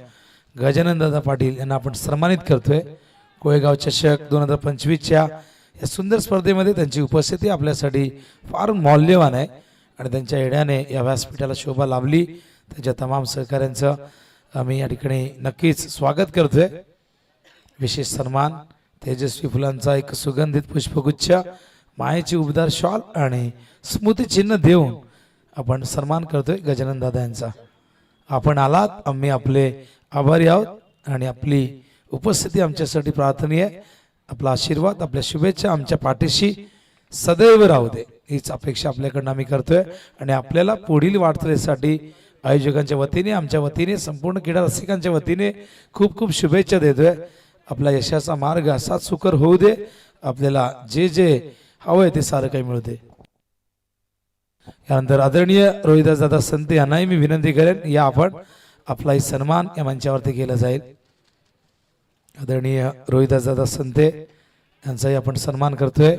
गजानन दादा पाटील यांना आपण सन्मानित करतोय. कोळेगाव चषक 2025च्या या सुंदर स्पर्धेमध्ये त्यांची उपस्थिती आपल्यासाठी फार मौल्यवान आहे आणि त्यांच्या येण्याने या व्यासपीठाला शोभा लाभली. त्यांच्या तमाम सहकाऱ्यांचं आम्ही या ठिकाणी नक्कीच स्वागत करतोय. विशेष सन्मान, तेजस्वी फुलांचा एक सुगंधित पुष्पगुच्छ, मायेची उबदार शॉल आणि स्मृतिचिन्ह देऊन आपण सन्मान करतोय गजानन दादा यांचा. आपण आलात, आम्ही आपले आभारी आहोत आणि आपली उपस्थिती आमच्यासाठी प्रार्थनीय. आपला आशीर्वाद, आपल्या शुभेच्छा आमच्या पाठीशी सदैव राहू दे, हीच अपेक्षा आपल्याकडनं आम्ही करतोय. आणि आपल्याला पुढील वाटचालीसाठी आयोजकांच्या वतीने, आमच्या वतीने, संपूर्ण क्रीडा रसिकांच्या वतीने खूप खूप शुभेच्छा देतोय. आपला यशाचा मार्ग असाच सुकर होऊ दे. आपल्याला जे जे हवंय ते सारं काही मिळू दे. यानंतर आदरणीय रोहिदास दादा संते यांनाही मी विनंती करेन या. आपण आपलाही सन्मान या मंचावरती केला जाईल. आदरणीय रोहिदास दादा संते यांचाही आपण सन्मान करतोय.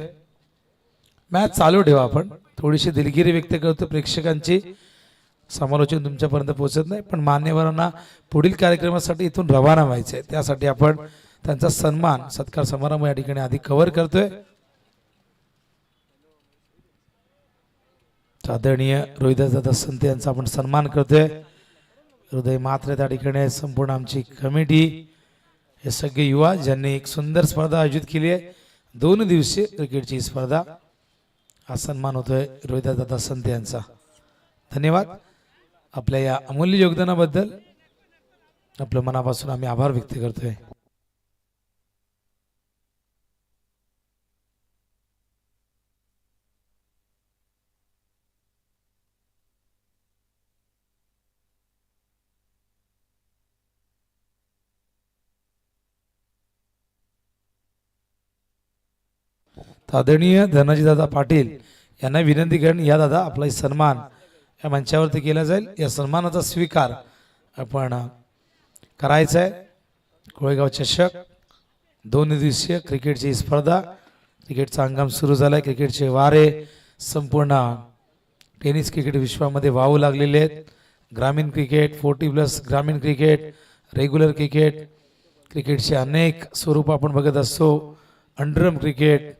मॅच चालू ठेवा. आपण थोडीशी दिलगिरी व्यक्त करतो. प्रेक्षकांची समालोचन तुमच्यापर्यंत पोहोचत नाही, पण मान्यवरांना पुढील कार्यक्रमासाठी इथून रवाना व्हायचंय. त्यासाठी आपण त्यांचा सन्मान, सत्कार समारंभ या ठिकाणी आधी कव्हर करतोय. आदरणीय रोहिदास दादा संते यांचा आपण सन्मान करतोय. हृदय मात्र त्या ठिकाणी संपूर्ण आमची कमिटी, हे सगळे युवा ज्यांनी एक सुंदर स्पर्धा आयोजित केली आहे. 2 दिवसीय क्रिकेटची स्पर्धा. हा सन्मान होतोय रोहिदास दादा संते यांचा. धन्यवाद. आपल्या या अमूल्य योगदानाबद्दल आपल्या मनापासून आम्ही आभार व्यक्त करतोय. आदरणीय धनाजी दादा पाटील यांना विनंती करेन या. दादा आपला सन्मान या मंचावरती केला जाईल. या सन्मानाचा स्वीकार आपण करायचा आहे. कोळेगाव चषक 2 दिवसीय क्रिकेटची स्पर्धा, क्रिकेटचा हंगाम सुरू झालाय. क्रिकेटचे वारे संपूर्ण टेनिस क्रिकेट विश्वामध्ये वाहू लागलेले आहेत. ग्रामीण क्रिकेट, 40+ ग्रामीण क्रिकेट, रेग्युलर क्रिकेट, क्रिकेटचे अनेक स्वरूप आपण बघत असतो. अंडरम क्रिकेट,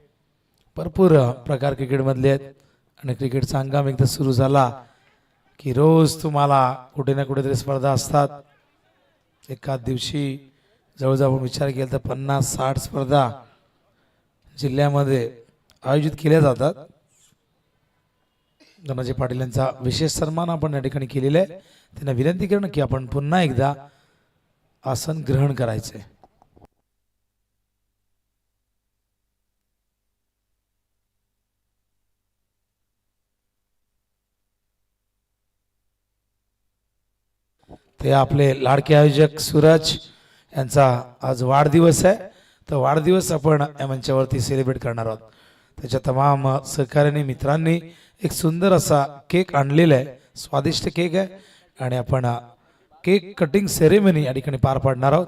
भरपूर प्रकार क्रिकेटमधले आहेत. आणि क्रिकेटचा हंगाम एकदा सुरू झाला की रोज तुम्हाला कुठे ना कुठेतरी स्पर्धा असतात. एकाच दिवशी जवळजवळ विचार केला तर 50-60 स्पर्धा जिल्ह्यामध्ये आयोजित केल्या जातात. धनाजी पाटील यांचा विशेष सन्मान आपण या ठिकाणी केलेला आहे. त्यांना विनंती करणं की आपण पुन्हा एकदा आसन ग्रहण करायचे. ते आपले लाडके आयोजक सूरज यांचा आज वाढदिवस आहे. तर वाढदिवस आपण या मंचावरती सेलिब्रेट करणार आहोत. त्याच्या तमाम सहकार्याने मित्रांनी एक सुंदर असा केक आणलेला आहे. स्वादिष्ट केक आहे आणि आपण केक कटिंग सेरेमनी या ठिकाणी पार पाडणार आहोत.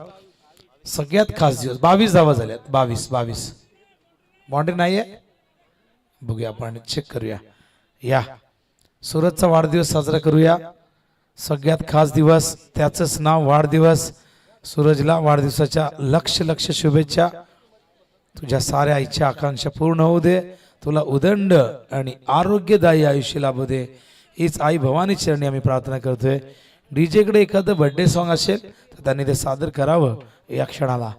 सगळ्यात खास दिवस 22 धावा झाल्यात. 22 बाउंड्री नाही आहे. बघूया आपण चेक करूया. या सूरजचा वाढदिवस साजरा करूया. सगळ्यात खास दिवस, त्याचंच नाव वाढदिवस. सूरजला वाढदिवसाच्या लक्ष शुभेच्छा. तुझ्या साऱ्या इच्छा आकांक्षा पूर्ण होऊ दे. तुला उदंड आणि आरोग्यदायी आयुष्य लाभू दे. हीच आई भवानी चरणी आम्ही प्रार्थना करतोय. डीजे कडे एखादं बर्थडे सॉन्ग असेल तर त्यांनी ते सादर करावं या क्षणाला.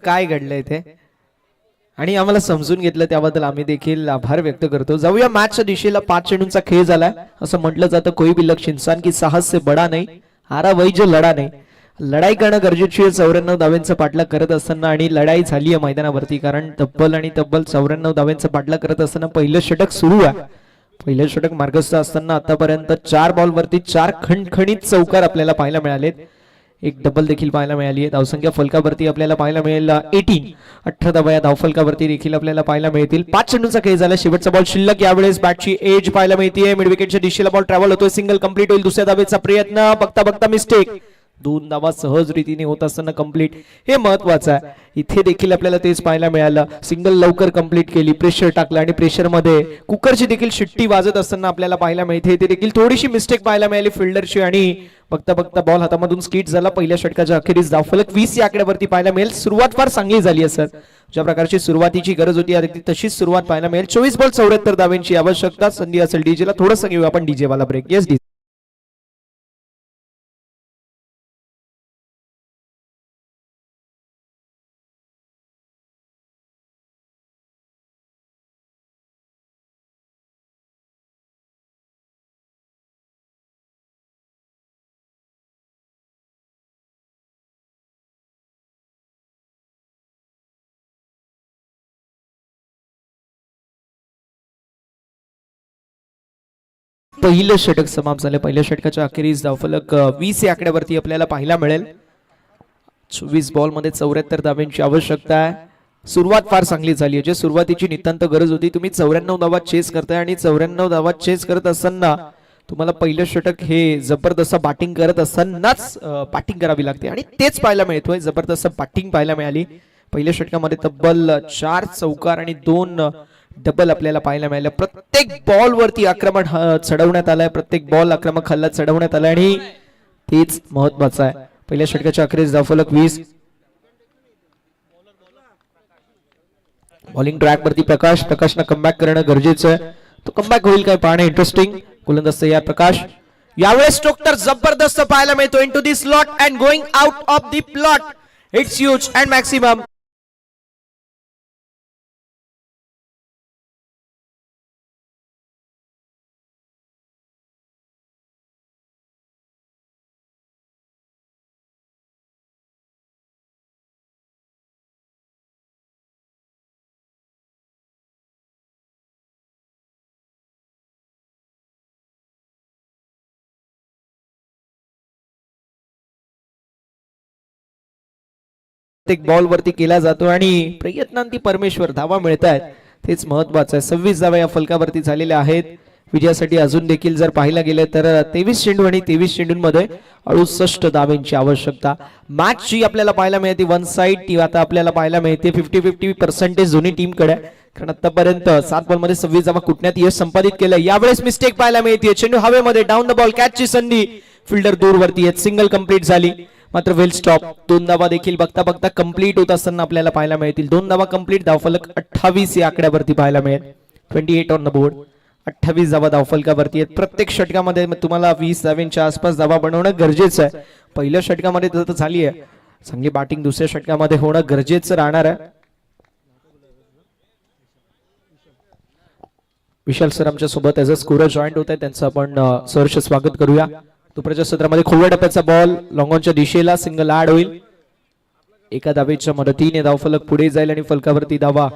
काय घडलंय ते आणि आम्हाला समजून घेतलं त्याबद्दल आम्ही देखील आभार व्यक्त करतो. जाऊया मॅचच्या दिशेला. 5 चेंडूंचा खेळ झालाय. असं म्हटलं जातं कोई भी लक्ष्य इंसान की साहस से बडा नाही, हारा वही जो लढा नाही. लढाई करणं गरजेची आहे 94 धाव्यांचा पाठलाग करत असताना आणि लढाई झाली आहे मैदानावरती. कारण तब्बल 94 धाव्यांचा पाठलाग करत असताना पहिलं षटक सुरू आहे. पहिलं षटक मार्गस्थ असताना आतापर्यंत 4 बॉलवरती 4 खणखणीत चौकार आपल्याला पाहायला मिळालेत. एक डबल देखील पाहायला मिळाली आहे. धावसंख्या फलकावरती आपल्याला पाहायला मिळेल 18. 18 धावा या धावफलकावरती देखील आपल्याला पाहायला मिळतील. 5 चेंडूंचा खेळ झाला. शेवटचा बॉल शिल्लक. यावेळेस बॅटची एज पाहायला मिळते. मिड विकेटच्या दिशेला बॉल ट्रॅव्हल होतोय. सिंगल कंप्लीट होईल. दुसऱ्या धावेचा प्रयत्न. बघता बघता मिस्टेक. 2 धावा सहज रीतीने होत असताना कंप्लीट. हे महत्वाचं आहे. इथे देखील आपल्याला तेच पाहायला मिळालं. सिंगल लवकर कंप्लीट केली. प्रेशर टाकलं आणि प्रेशर मध्ये कुकरची देखील शिट्टी वाजत असताना आपल्याला पाहायला मिळते. इथे देखील थोडीशी मिस्टेक पाहायला मिळाली फिल्डरची आणि बघता बघता बॉल हातामधून स्किट झाला. पहिल्या षटकाच्या अखेरीस धावफलक 20 या आकड्यावरती पाहायला मिळेल. सुरुवात फार चांगली झाली असेल. ज्या प्रकारची सुरुवातीची गरज होती अगदी तशीच सुरुवात पाहायला मिळेल. 24 बॉल 74 धावांची आवश्यकता. संधी असेल डीजेला थोडंसं घेऊ आपण डीजे वाला ब्रेक. Yes D. पहिलं षटक समाप्त झालं. पहिल्या षटकाच्या अखेरीस धावफलक 20 या आकड्यावरती आपल्याला पाहायला मिळेल. 24 बॉल मध्ये 74 धावांची आवश्यकता आहे. सुरुवात फार चांगली झाली आहे. जे सुरुवातीची नितांत गरज होती. तुम्ही 94 धावा चेस करताय आणि 94 धावा चेस करत असताना तुम्हाला पहिलं षटक हे जबरदस्त बॅटिंग करत असतानाच बॅटिंग करावी लागते आणि तेच पाहायला मिळतोय. जबरदस्त बॅटिंग पाहायला मिळाली. पहिल्या षटकामध्ये तब्बल 4 चौकार आणि 2 डबल आपल्याला पाहायला मिळालं. प्रत्येक बॉल वरती आक्रमण चढवण्यात आलंय. प्रत्येक बॉल आक्रमक हल्ला चढवण्यात आलाय आणि तेच महत्वाचं आहे. पहिल्या षटकाच्या अखेरीस धावफलक 20. बॉलिंग ट्रॅक वरती प्रकाशनं कमबॅक करणं गरजेचं आहे. तो कमबॅक होईल काय पाहणं इंटरेस्टिंग. गोलंदाज तयार प्रकाश. यावेळेस स्ट्रोक तर जबरदस्त पाहायला मिळतो. Into the slot and going out of the plot. It's huge and maximum. प्रत्येक बॉल वरती केला जातो आणि प्रयत्नांती परमेश्वर. धावा मिळत आहेत तेच महत्वाचं आहे. 26 धावा या फलकावरती झालेल्या आहेत. विजयासाठी अजून देखील जर पाहायला गेलं तर 23 चेंडू आणि 23 चेंडूंमध्ये 68 धावांची आवश्यकता. मॅच जी आपल्याला पाहायला मिळते वन साइड ती आता आपल्याला पाहायला मिळते 50-50% दोन्ही टीम कडे. कारण आतापर्यंत 7 बॉल मध्ये 26 धावा कुठण्यात यश संपादित केलं. यावेळेस मिस्टेक पाहायला मिळते. चेंडू हवेमध्ये. Down the ball. कॅचची संधी. फिल्डर दूरवरती आहेत. सिंगल कंप्लीट झाली मात्र वेल स्टॉप. 2 धावा देखील बघता बघता कंप्लीट होत असताना आपल्याला पाहायला मिळतील. 2 धावा कंप्लीट. धावफलक 28 या आकड्यावरती पाहायला मिळेल. 28 ऑन द बोर्ड. 28 धावा धावफलकावरती आहेत. प्रत्येक षटकामध्ये तुम्हाला 20 धावांच्या आसपास धावा बनवणं गरजेचं आहे. पहिल्या षटकामध्ये तर झाली आहे चांगली बॅटिंग. दुसऱ्या षटकामध्ये होणं गरजेचं राहणार आहे. विशाल सर आमच्या सोबत ऍज अ स्कोरर जॉईंट होत आहे. त्यांचं आपण सहर्ष स्वागत करूया. दुपारच्या सत्रामध्ये खोलवर टप्प्याचा बॉल लॉंग ऑनच्या दिशेला. सिंगल ऍड होईल. एका धावेच्या मदतीने धावफलक पुढे जाईल आणि फलकावरती धावा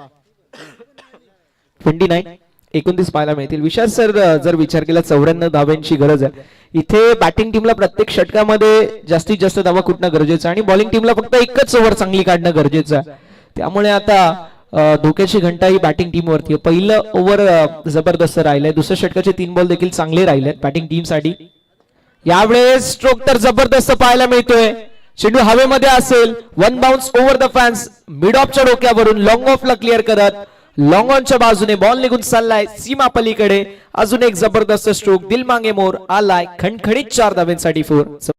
29 पाहायला मिळतील. विशाल सर जर विचार केला 94 धावांची गरज आहे. इथे बॅटिंग टीमला प्रत्येक षटकामध्ये जास्तीत जास्त धावा कुठणं गरजेचं आहे आणि बॉलिंग टीमला फक्त एकच ओव्हर चांगली काढणं गरजेचं आहे. त्यामुळे आता धोक्याची घंटा ही बॅटिंग टीम वरती आहे. पहिलं ओव्हर जबरदस्त राहिलंय. दुसऱ्या षटकाचे 3 बॉल देखील चांगले राहिले बॅटिंग टीम साठी. यावेळेस स्ट्रोक तर जबरदस्त पाहायला मिळतोय. चेंडू हवेमध्ये असेल. 1 bounce over the fence. Mid ऑफच्या डोक्यावरून लॉंग ऑफला क्लिअर करत लॉंग ऑनच्या बाजूने बॉल निघून चाललाय सीमा पलीकडे. अजून एक जबरदस्त स्ट्रोक. दिल मांगे मोर आलाय. खणखणीत 4 धावांसाठी 4.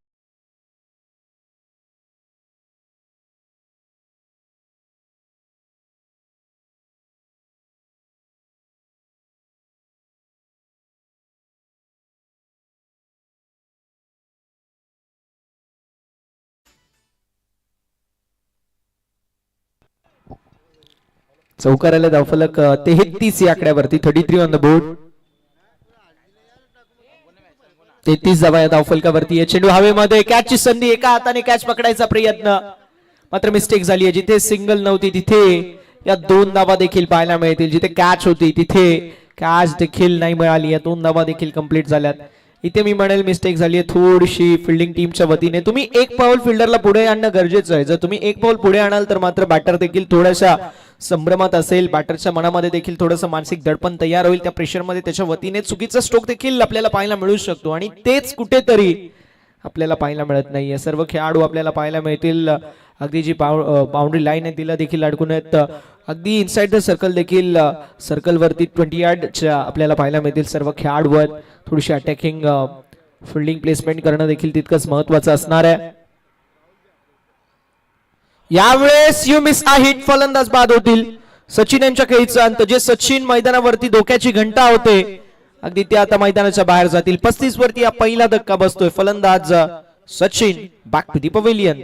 चौकाराला धावफलक 33 या आकड्यावरती. 33 ऑन द बोर्ड. 33 धावा या धावफलकावरती. चेंडू हवेमध्ये. कॅचची संधी. एका हाताने कॅच पकडायचा प्रयत्न मात्र मिस्टेक झाली आहे. जिथे सिंगल नव्हती तिथे या 2 धावा देखील पाहायला मिळतील. जिथे कॅच होती तिथे कॅच देखील नाही मिळाली. या 2 धावा देखील कंप्लीट झाल्यात. इथे मी म्हणेल मिस्टेक झाली आहे थोडीशी फिल्डिंग टीमच्या वतीने. तुम्ही एक पाऊल फिल्डरला पुढे आणणं गरजेचं आहे. जर तुम्ही एक पाऊल पुढे आणाल तर मात्र बॅटर देखील थोड्याशा संभ्रमात असेल. बॅटरच्या मनामध्ये देखील थोडंसं मानसिक दडपण तयार होईल. त्या प्रेशरमध्ये त्याच्या वतीने चुकीचा स्ट्रोक देखील आपल्याला पाहायला मिळू शकतो आणि तेच कुठेतरी आपल्याला पाहायला मिळत नाहीये. सर्व खेळाडू आपल्याला पाहायला मिळतील अगदी जी बाउंड्री लाईन आहे तिला देखील अडकून आहेत. अगदी इनसाइड द सर्कल देखील सर्कल वरती 20 यार्डच्या आपल्याला पाहायला मिळतील सर्व खेळाडू आहेत. थोडीशी अटॅकिंग फिल्डिंग प्लेसमेंट करणं देखील तितकंच महत्वाचं असणार आहे. यावेळेस यू मिस आ हिट फलंदाज बाद होतील. सचिन यांच्या खेळीचा अंत. जे सचिन मैदानावरती धोक्याची घंटा होते अगदी ते आता मैदानाच्या बाहेर जातील. 35 वरती हा पहिला धक्का बसतोय. फलंदाज Sachin back to the pavilion.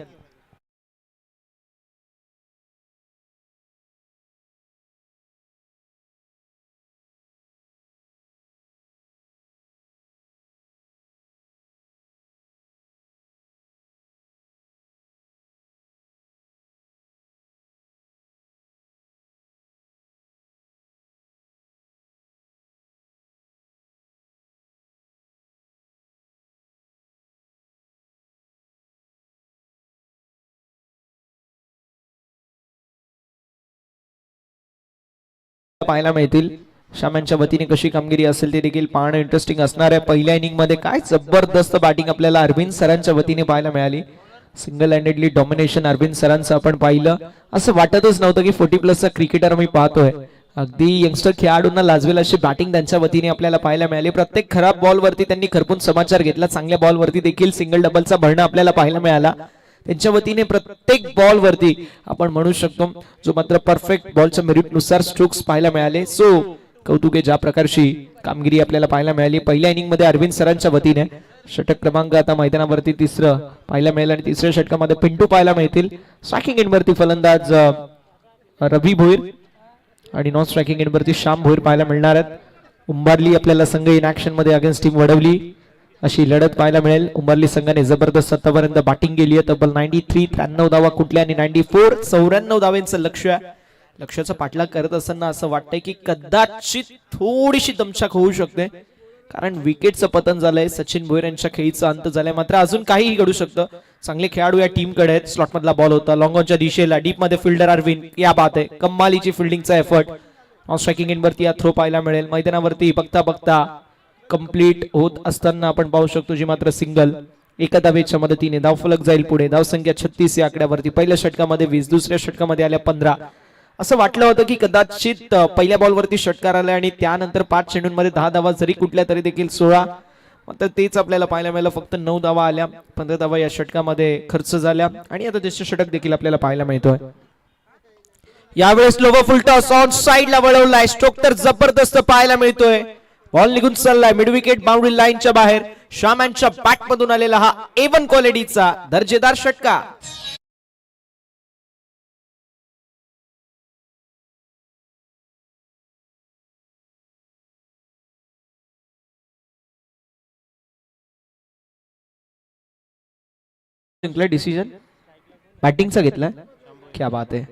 पाहायला मिळतील शाम्यांच्या वतीने कशी कामगिरी असेल ते देखील पाहणं इंटरेस्टिंग असणार आहे. पहिल्या इनिंग मध्ये काय जबरदस्त बॅटिंग आपल्याला अरविंद सरांच्या वतीने पाहायला मिळाली. सिंगल हँडेडली डॉमिनेशन अरविंद सरांचं आपण पाहिलं. असं वाटतच नव्हतं की 40+ क्रिकेटर मी पाहतोय. अगदी यंगस्टर खेळाडूंना लाजवेल अशी बॅटिंग त्यांच्या वतीने आपल्याला पाहायला मिळाली. प्रत्येक खराब बॉलवरती त्यांनी खरपून समाचार घेतला. चांगल्या बॉलवरती देखील सिंगल डबलचा भरणं आपल्याला पाहायला मिळाला. त्यांच्या वतीने प्रत्येक बॉल वरती आपण म्हणू शकतो जो मात्र परफेक्ट बॉलच्या मेरिटनुसार स्ट्रोक्स पाहायला मिळाले. सो कौतुके ज्या प्रकारची कामगिरी आपल्याला पाहायला मिळाली पहिल्या इनिंग मध्ये अरविंद सरांच्या वतीने. षटक क्रमांक आता मैदानावरती तिसरं पाहायला मिळेल आणि तिसऱ्या षटकामध्ये पिंटू पाहायला मिळतील. स्ट्रायकिंग एंड वरती फलंदाज रवी भोईर आणि नॉन स्ट्रायकिंग एंड वरती श्याम भोईर पाहायला मिळणार आहेत. उंबारली आपल्याला संघ इन ऍक्शन मध्ये अगेन्स्ट टीम वडवली अशी लढत पाहायला मिळेल. उंबरली संघाने जबरदस्त आतापर्यंत बॅटिंग केली आहे. तब्बल 93 93 धावा कुठल्या आणि 94 94 धावांचं लक्ष आहे. लक्ष्याचा पाठलाग करत असताना असं वाटतंय की कदाचित थोडीशी दमछाक होऊ शकते कारण विकेटचं पतन झालंय. सचिन भोईर यांच्या खेळीचा अंत झालाय. मात्र अजून काहीही घडू शकतं. चांगले खेळाडू या टीम कडे आहेत. स्लॉट मधला बॉल होता लॉंग ऑनच्या दिशेला डीप मध्ये फिल्डर अरविंद या बात आहे. कमालीची फिल्डिंगचा एफर्ट. ऑन स्ट्रायकिंग एंड वरती थ्रो पाहायला मिळेल. मैदानावरती बघता बघता कंप्लीट होत असताना आपण पाहू शकतो जी मात्र सिंगल एका धावेच्या मदतीने धावफलक जाईल पुढे. धावसंख्या 36 या आकड्यावरती. पहिल्या षटकामध्ये 20 दुसऱ्या षटकामध्ये आल्या 15. असं वाटलं होतं की कदाचित पहिल्या बॉलवरती षटकार आला आणि त्यानंतर 5 चेंडूंमध्ये 10 धावा जरी कुठल्या तरी देखील 16 मात्र तेच आपल्याला पाहायला मिळालं. फक्त 9 धावा आल्या. 15 धावा या षटकामध्ये खर्च झाल्या आणि आता दुसरं षटक देखील आपल्याला पाहायला मिळतोय. यावेळेस लोवर फुल टॉस ऑन साइडला वळवलाय. स्ट्रोक तर जबरदस्त पाहायला मिळतोय. बॉल निघून चाललाय मिड विकेट बाउंड्री लाईनच्या बाहेर. श्यामांच्या बॅट मधून आलेला हा A1 क्वालिटीचा दर्जेदार षटका. डिसिजन बॅटिंगचा घेतलाय. क्या बात आहे.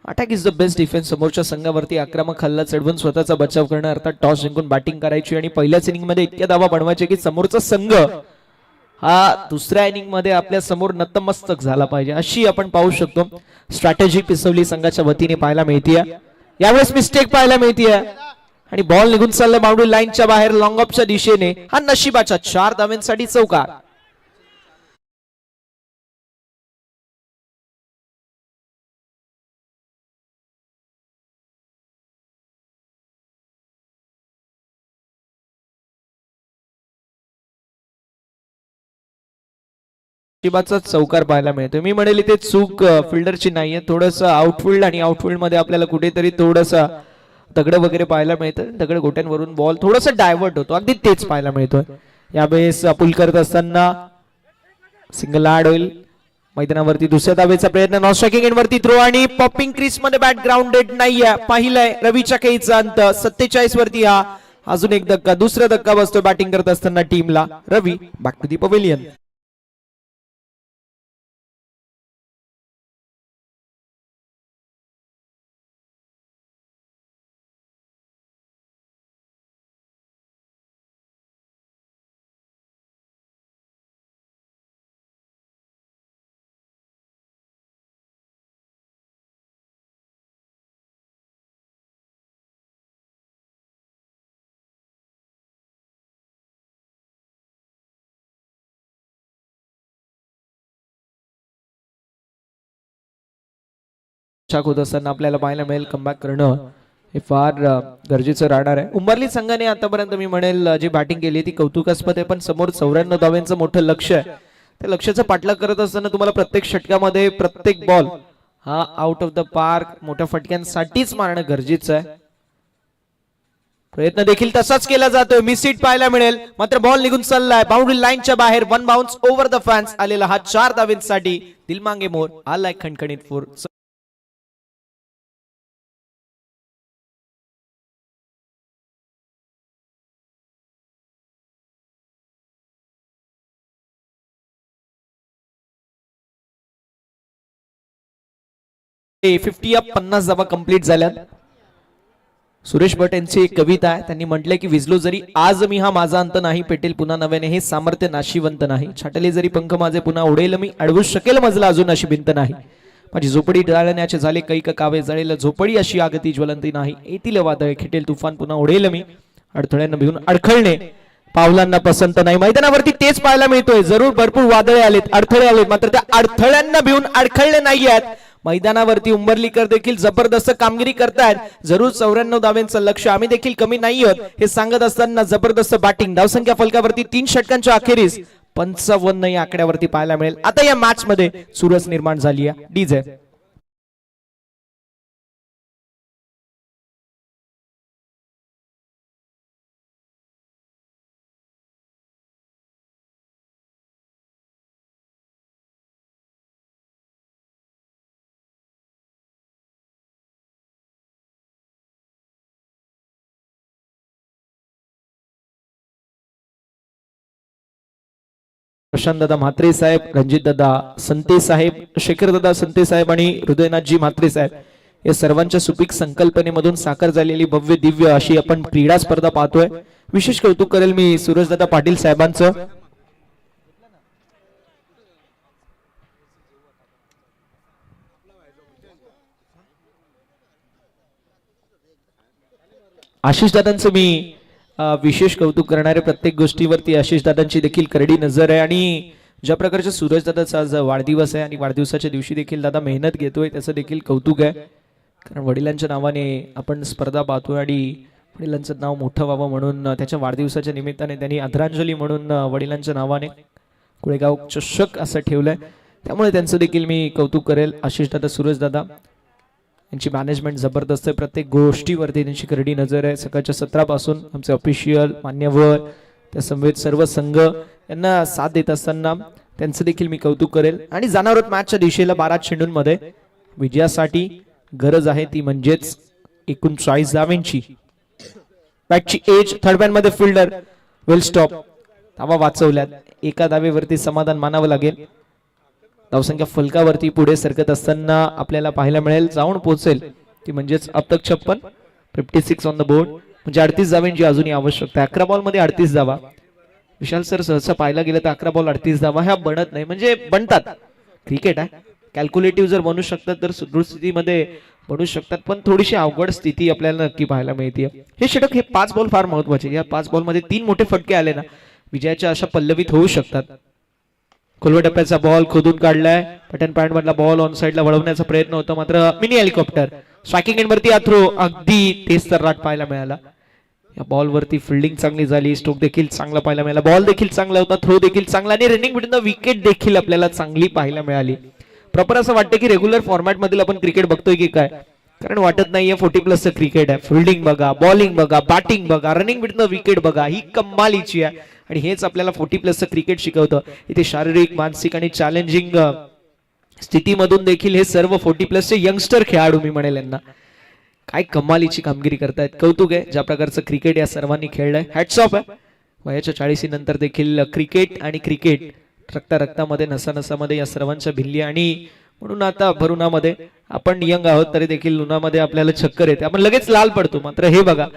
Attack is the best defence. समोरच्या संघावरती आक्रमक हल्ला चढवून स्वतःचा बचाव करणं अर्थात टॉस जिंकून बॅटिंग करायची आणि पहिल्याच इनिंग मध्ये इतक्या धावा बनवायचे की समोरचा संघ हा दुसऱ्या इनिंग मध्ये आपल्या समोर नतमस्तक झाला पाहिजे अशी आपण पाहू शकतो. स्ट्रॅटेजी पिसवली संघाच्या वतीने पाहायला मिळतीये. यावेळेस मिस्टेक पाहायला मिळतीये आणि बॉल निघून चालला बाउंड्री लाईनच्या बाहेर लॉंग ऑफच्या दिशेने. हा नशिबाच्या 4 धावांसाठी चौकार. नशिबाचा चौकार पाहायला मिळतो. मी म्हणेल इथे चूक फिल्डरची नाहीये. थोडस आउटफिल्ड आणि आउटफिल्ड मध्ये आपल्याला कुठेतरी थोडस दगड वगैरे पाहायला मिळतं. दगड गोट्यांवरून बॉल थोडस डायव्हर्ट होतो. अगदी तेच पाहायला मिळतोय. यावेळेस पुल करत असताना सिंगल ऍड होईल. मैदानावरती दुसऱ्या धावेचा प्रयत्न. नॉन स्ट्रायकिंग एंड वरती थ्रो आणि पॉपिंग क्रीज मध्ये बॅट ग्राउंडेड नाहीये. पाहिलंय रवीच्या खेळीचा अंत. 47 वरती हा अजून एक धक्का. दुसरा धक्का बसतोय बॅटिंग करत असताना टीमला. रवी बॅक टू दी पवेलियन. शाख होत असताना आपल्याला पाहायला मिळेल. कमबॅक करणं हे फार गरजेचं राहणार आहे. उंबरली संघाने आतापर्यंत मी म्हणेल जी बॅटिंग केली ती कौतुकास्पद आहे, पण समोर 94 धावांचं मोठं लक्ष आहे. त्या लक्ष्याचा पाठलाग करत असताना तुम्हाला प्रत्येक षटकामध्ये प्रत्येक बॉल हा आउट ऑफ द पार्क मोठ्या फटक्यांसाठीच मारणं गरजेचं आहे. प्रयत्न देखील तसाच केला जातोय. मिस हिट पाहायला मिळेल, मात्र बॉल निघून चाललाय बाउंड्री लाईनच्या बाहेर. One bounce over the fans आलेला हा 4 धावांसाठी दिलमांगे मोर आलाय खणखणीत फोर. ते 50 या 50 धावा कंप्लीट झाल्यात. सुरेश भट यांची एक कविता आहे, त्यांनी म्हटलंय की विजलो जरी आज मी हा माझा अंत नाही, पेटेल पुन्हा नव्याने हे सामर्थ्य नाशिवंत नाही. छाटले जरी पंख माझे पुन्हा उडेल मी, अडवू शकेल मजला अजून अशी भिंत नाही. माझी झोपडी जाळण्याचे झाले कैक कावे जळेल, झोपडी अशी आगती ज्वलंती नाही. येतील वादळ खिटेल तुफान पुन्हा उडेल मी, अडथळ्यांना भिवून अडखळणे पावलांना पसंत नाही. मैदानावरती तेच पाहायला मिळतोय. जरूर भरपूर वादळे आलेत, अडथळे आलेत, मात्र त्या अडथळ्यांना भिवून अडखळले नाही आहेत. मैदानावरती उंबरलीकर देखील जबरदस्त कामगिरी करतायत. जरूर 94 धावांचं लक्ष, आम्ही देखील कमी नाही आहोत हे सांगत असताना जबरदस्त बॅटिंग. धावसंख्या फलकावरती 3 षटकांच्या अखेरीस 55 या आकड्यावरती पाहायला मिळेल. आता या मॅच मध्ये चुरस निर्माण झाली आहे. डीजे प्रशांत दादा म्हात्रे साहेब, रणजित दादा संते साहेब, शेखर दादा संते साहेब आणि हृदयनाथजी म्हात्रे साहेब या सर्वांच्या सुपीक संकल्पनेमधून साकार झालेली भव्य दिव्य अशी आपण क्रीडा स्पर्धा पाहतोय. विशेष कौतुक करेल मी सूरज दादा पाटील साहेबांचं. आशिष दादांचं मी विशेष कौतुक करणारे. प्रत्येक गोष्टीवरती आशिष दादांची देखील करडी नजर आहे. आणि ज्या प्रकारच्या सूरज दादाचा आज वाढदिवस आहे आणि वाढदिवसाच्या दिवशी देखील दादा मेहनत घेतोय, त्याचं देखील कौतुक आहे. कारण वडिलांच्या नावाने आपण स्पर्धा पाहतोय आणि वडिलांचं नाव मोठं व्हावं म्हणून त्याच्या वाढदिवसाच्या निमित्ताने त्यांनी आदरांजली म्हणून वडिलांच्या नावाने कुळेगाव चषक असं ठेवलंय. त्यामुळे त्यांचं देखील मी कौतुक करेल. आशिष दादा, सूरज दादा यांची मॅनेजमेंट जबरदस्त आहे. प्रत्येक गोष्टीवरती त्यांची करडी नजर आहे. सकाळच्या 17 पासून आमचे ऑफिशियल मान्यवर त्या समवेत सर्व संघ यांना साथ देत असताना त्यांचं देखील मी कौतुक करेल. आणि जाणार आहोत मॅचच्या दिशेला. 12 चेंडूंमध्ये विजयासाठी गरज आहे ती म्हणजेच 39 धावांची. बॅटची एज थर्ड मॅन मध्ये फिल्डर वेल स्टॉप, धावा वाचवल्यात. एका धावेवरती समाधान मानावं लागेल. धावसंख्या फलकावरती पुढे सरकत असताना आपल्याला पाहायला मिळेल जाऊन पोहोचेल ती म्हणजेच अब तक 56, 56 ऑन द बोर्ड, म्हणजे 38 धावांची अजूनही आवश्यकता आहे. 11 बॉल मध्ये 38 धावा. विशाल सर, सहसा पाहायला गेलं तर 11 बॉल 38 धावा ह्या बनत नाही, म्हणजे बनतात. क्रिकेट आहे, कॅल्क्युलेटिव्ह जर बनू शकतात तर सुदृढ स्थितीमध्ये बनू शकतात, पण थोडीशी अवघड स्थिती आपल्याला नक्की पाहायला मिळते. हे षटक, हे 5 बॉल फार महत्वाचे. या 5 बॉल मध्ये 3 मोठे फटके आले ना, विजयाच्या अशा पल्लवीत होऊ शकतात. खोलवा टप्प्याचा बॉल खोदून काढलाय. पॅटर्न पॉइंट मधला बॉल ऑन साइडला वळवण्याचा प्रयत्न होता, मात्र मिनी हेलिकॉप्टर स्ट्रायकिंग एंड वरती थ्रो अगदी तेज तर राट पाहायला मिळाला. या बॉल वरती फिल्डिंग चांगली झाली, स्ट्रोक देखील चांगला पाहायला मिळाला, बॉल देखील चांगला होता, थ्रो देखील चांगला आणि रनिंग बिटवीन द विकेट देखील आपल्याला चांगली पाहायला मिळाली. प्रॉपर असं वाटतं की रेग्युलर फॉर्मॅट मधील आपण क्रिकेट बघतोय की काय, कारण वाटत नाहीये 40+ क्रिकेट आहे. फिल्डिंग बघा, बॉलिंग बघा, बॅटिंग बघा, रनिंग बिटवीन द विकेट बघा, ही कमालीची आहे. आणि हेच आपल्याला 40+ क्रिकेट शिकवतं. इथे शारीरिक, मानसिक आणि चॅलेंजिंग स्थितीमधून देखील हे सर्व 40+ यंगस्टर खेळाडू मी म्हणेल यांना काय कमालीची कामगिरी करतायत. कौतुक आहे ज्या प्रकारचं क्रिकेट या सर्वांनी खेळलंय. हॅट्स ऑफ आहे. वयाच्या 40 नंतर देखील क्रिकेट आणि क्रिकेट रक्तामध्ये नसानसामध्ये या सर्वांच्या भिल्ली. आणि म्हणून आता भरुणामध्ये आपण यंग आहोत तरी देखील उन्हामध्ये आपल्याला चक्कर येते, आपण लगेच लाल पडतो. मात्र हे बघा,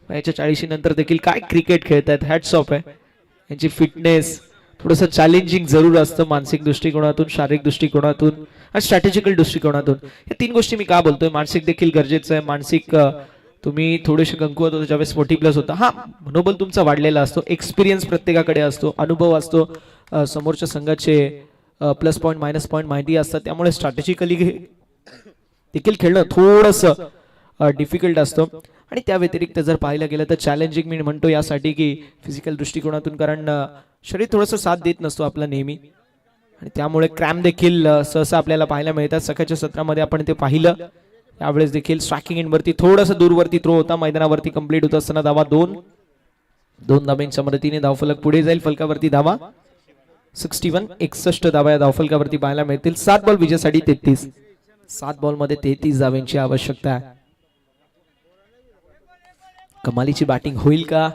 वयाच्या 40 नंतर देखील काय क्रिकेट खेळतायत. हॅट्स ऑफ आहे. यांची फिटनेस थोडंसं चॅलेंजिंग जरूर असतं, मानसिक दृष्टिकोनातून, शारीरिक दृष्टिकोनातून आणि स्ट्रॅटेजिकल दृष्टिकोनातून. या 3 गोष्टी मी का बोलतोय. मानसिक देखील गरजेचं आहे. मानसिक तुम्ही थोडेसे कमकुवत होतो ज्यावेळेस 40+ होता. हा, मनोबल तुमचा वाढलेला असतो, एक्सपिरियन्स प्रत्येकाकडे असतो, अनुभव असतो, समोरच्या संघाचे प्लस पॉईंट मायनस पॉईंट माहिती असतात, त्यामुळे स्ट्रॅटेजिकली देखील खेळणं थोडंसं डिफिकल्ट असतं. आणि त्या व्यतिरिक्त जर पाहायला गेलं तर चॅलेंजिंग मी म्हणतो यासाठी की फिजिकल दृष्टिकोनातून, कारण शरीर थोडंसं साथ देत नसतो आपला नेहमी, आणि त्यामुळे क्रॅम्प देखील सहसा आपल्याला पाहायला मिळतात. सकाळच्या सत्रामध्ये आपण ते पाहिलं. यावेळेस देखील स्ट्रायकिंग एंडवरती थोडंसं दूरवरती थ्रो होता. मैदानावरती कंप्लीट होत असताना धावा 2 धाब्यांच्या मदतीने धावफलक पुढे जाईल. फलकावरती धावा 61 धावा या धावफलकावरती पाहायला मिळतील. 7 बॉल विजयासाठी 33. 7 बॉल मध्ये 33 धाव्यांची आवश्यकता आहे. कमालीची बॅटिंग होईल का,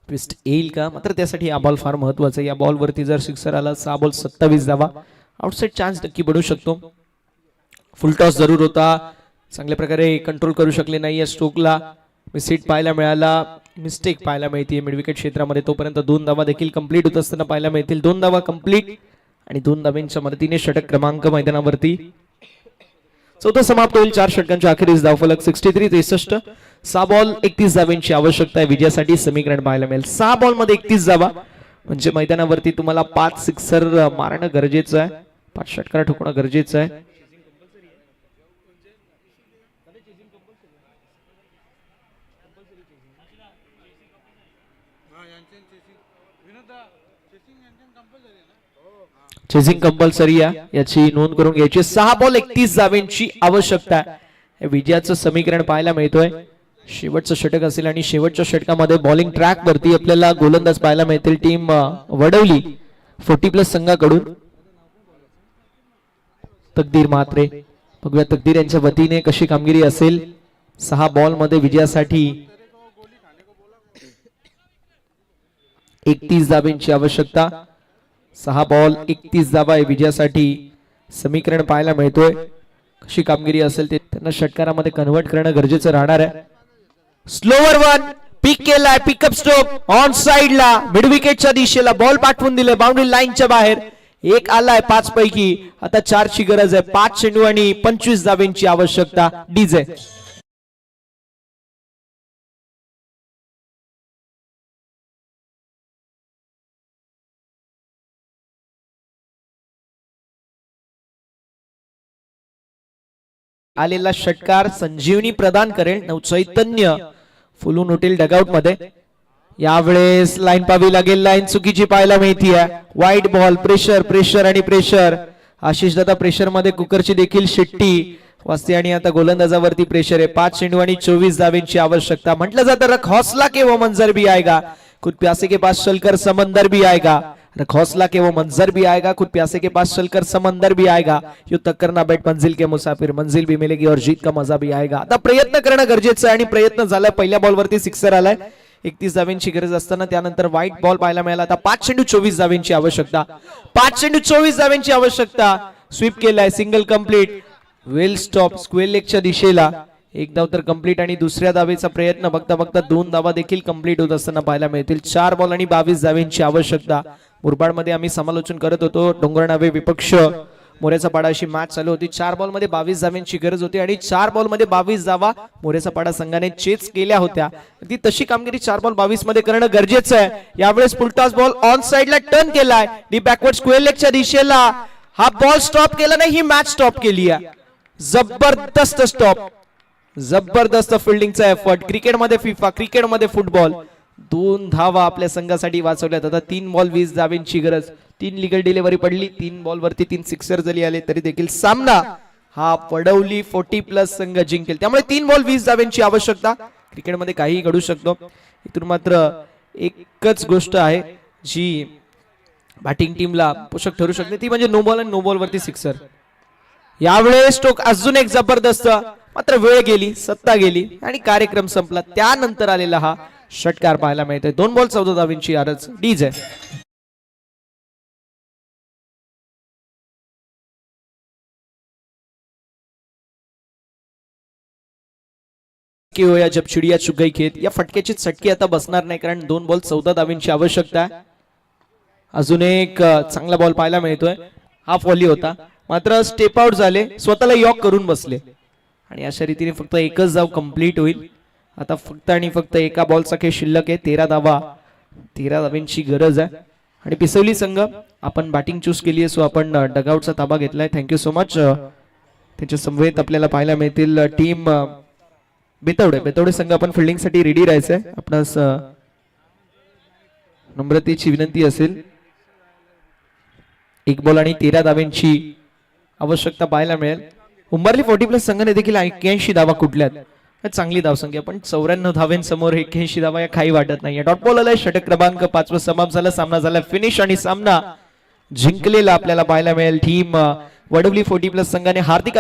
ट्विस्ट येईल का, मात्र त्यासाठी हा बॉल फार महत्वाचा आहे. या बॉल वरती जर सिक्सर आला 6 बॉल 27 धावा, आउटसाइड चान्स नक्की बनू शकतो. फुल टॉस जरूर होता, चांगल्या प्रकारे कंट्रोल करू शकले नाही या स्ट्रोकला. मिसहिट पाहायला मिळाला, मिस्टेक पाहायला मिळते मिड विकेट क्षेत्रामध्ये. तोपर्यंत 2 धावा देखील कंप्लीट होत असताना पाहायला मिळतील. 2 धावा कंप्लीट आणि 2 धाव्यांच्या मदतीने षटक क्रमांक मैदानावरती. चौथा समाप्त होईल. 4 षटकांच्या अखेरीस धावफलक 63-63. 6 बॉल 31 धाव्यांची आवश्यकता आहे विजयासाठी. समीकरण पाहायला मिळेल 6 बॉल मध्ये 31 धावा म्हणजे मैदानावरती तुम्हाला 5 सिक्सर मारणं गरजेचं आहे, 5 षटकार ठोकणं गरजेचं आहे. चेसिंग कंपल्सरी आहे, याची नोंद करून घ्यायची. 6 बॉल 31 धाव्यांची आवश्यकता आहे. विजयाचं समीकरण पाहायला मिळतोय. शेवटचं षटक असेल आणि शेवटच्या षटकामध्ये बॉलिंग ट्रॅक वरती आपल्याला गोलंदाज पाहायला मिळतील टीम वडवली 40+ संघाकडून. तकदीर म्हात्रे, बघूया तकदीर यांच्या वतीने कशी कामगिरी असेल. 6 बॉल मध्ये विजयासाठी 31 धाव्यांची आवश्यकता. 6 बॉल 31 धावा आहे विजयासाठी. समीकरण पाहायला मिळतोय. कशी कामगिरी असेल ते त्यांना षटकारामध्ये कन्वर्ट करणं गरजेचं राहणार आहे. स्लोवर वन पिक केलाय, पिकअप स्ट्रोक ऑन साइडला मिड विकेटच्या दिशेला बॉल पाठवून दिले बाउंड्री लाईनच्या बाहेर. एक आलाय 5 पैकी. आता 4 ची गरज आहे. 5 चेंडू आणि 25 धाव्यांची आवश्यकता. डीजे आलेला षटकार संजीवनी प्रदान करेल. नवचैतन्य फुलून उठेल डगआउट मध्ये. यावेळेस लाईन पाहावी लागेल. लाईन चुकीची पाहायला मिळतीये. वाईट बॉल, प्रेशर प्रेशर आणि प्रेशर. आशिष दादा प्रेशर मध्ये कुकरची देखील शिट्टी वाजते आणि आता गोलंदाजावरती प्रेशर आहे. 5 चेंडू आणि 24 धाव्यांची आवश्यकता. म्हटलं जातं रख हौसला के वो मंजर भी आएगा, खुद प्यासे के पास चलकर समंदर भी आएगा. रख हौसला के वो मंजर भी आएगा, खुद प्यासे के पास चलकर समंदर भी आएगा. यूं तक करना बैठ मंजिल के मुसाफिर, मंजिल भी मिलेगी और जीत का मजा भी आएगा. आता प्रयत्न करणं गरजेचं आहे आणि प्रयत्न झालाय. पहिल्या बॉलवरती सिक्सर आलाय. 31 धाव्यांची गरज असताना त्यानंतर व्हाईट बॉल पाहायला मिळाला. आता 5 चेंडू 24 धाव्यांची आवश्यकता. 5 चेंडू 24 धाव्यांची आवश्यकता. स्वीप केलाय, सिंगल कंप्लीट. वेल स्टॉप स्क्वेअर लेगच्या दिशेला. एक धाव तर कंप्लीट आणि दुसऱ्या धावेचा प्रयत्न बघता बघता 2 धावा देखील कंप्लीट होत असताना पाहायला मिळतील. 4 बॉल आणि 22 धाव्यांची आवश्यकता. मुरबाड मध्ये आम्ही समालोचन करत होतो. डोंगरनावे विपक्ष मोऱ्याचा पाडा अशी मॅच चालू होती. 4 बॉल मध्ये 22 धाव्यांची गरज होती आणि 4 बॉल मध्ये 22 धावा मोऱ्याचा पाडा संघाने चेस केल्या होत्या. ती तशी कामगिरी 4 बॉल 22 मध्ये करणं गरजेचं आहे. यावेळेस फुलटॉस बॉल ऑन साइडला टर्न केलाय. डी बॅकवर्ड स्क्वेअर लेगच्या दिशेला. हा बॉल स्टॉप केला नाही, ही मॅच स्टॉप केली आहे. जबरदस्त स्टॉप, जबरदस्त फिल्डिंगचा एफर्ट. क्रिकेटमध्ये फिफा, क्रिकेटमध्ये फुटबॉल. 2 धावा आपल्या संघासाठी वाचवल्यात. आता 3 बॉल 20 धाव्यांची गरज. 3 लिगल डिलिव्हरी पडली. 3 बॉल वरती 3 सिक्सर जरी आले तरी देखील सामना हा वडवली 40+ संघ जिंकेल. त्यामुळे 3 बॉल 20 धाव्यांची आवश्यकता. क्रिकेटमध्ये काहीही घडू शकतो. इथून मात्र एकच गोष्ट आहे जी बॅटिंग टीमला पोषक ठरू शकते, ती म्हणजे नो बॉल आणि नो बॉल वरती सिक्सर. यावेळेस स्ट्रोक अजून एक जबरदस्त, मात्र वेळ गेली, सत्ता गेली आणि कार्यक्रम संपला. त्यानंतर आलेला हा षटकार पाहायला मिळतोय. 2 बॉल 14 धाव्यांची आरज. डीजे होया जब चिडिया चुग गई खेत. या फटक्याची चटकी आता बसणार नाही, कारण 2 बॉल 14 धाव्यांची आवश्यकता आहे. अजून एक चांगला बॉल पाहायला मिळतोय. हाफ व्हॉली होता, मात्र स्टेप आउट झाले, स्वतःला यॉक करून बसले आणि अशा रीतीने फक्त एकच धाव कंप्लीट होईल. आता फक्त आणि फक्त एका बॉलचा खेळ शिल्लक आहे. 13 धावा, 13 धाव्यांची गरज आहे. आणि पिसवली संघ आपण बॅटिंग चूज केली आहे, सो आपण डगआउटचा ताबा घेतलाय. थँक्यू सो मच त्याच्या समवेत आपल्याला पाहायला मिळतील टीम बेतवडे संघ आपण फिल्डिंगसाठी रेडी राहायचंय. आपणास नम्रतेची विनंती असेल. 1 बॉल आणि 13 धावांची आवश्यकता पाहायला मिळेल. उंबरली 40+ संघाने देखील 81 धावा कुठल्यात. चांगली धावसंख्या पण 94 धावांसमोर 81 धावा या काही वाटत नाही. डॉट बॉल आलाय. षटक क्रमांक 5 समाप्त झाला. सामना झाला फिनिश आणि सामना जिंकलेला आपल्याला पाहायला मिळेल टीम वडवली 40+ संघाने. हार्दिक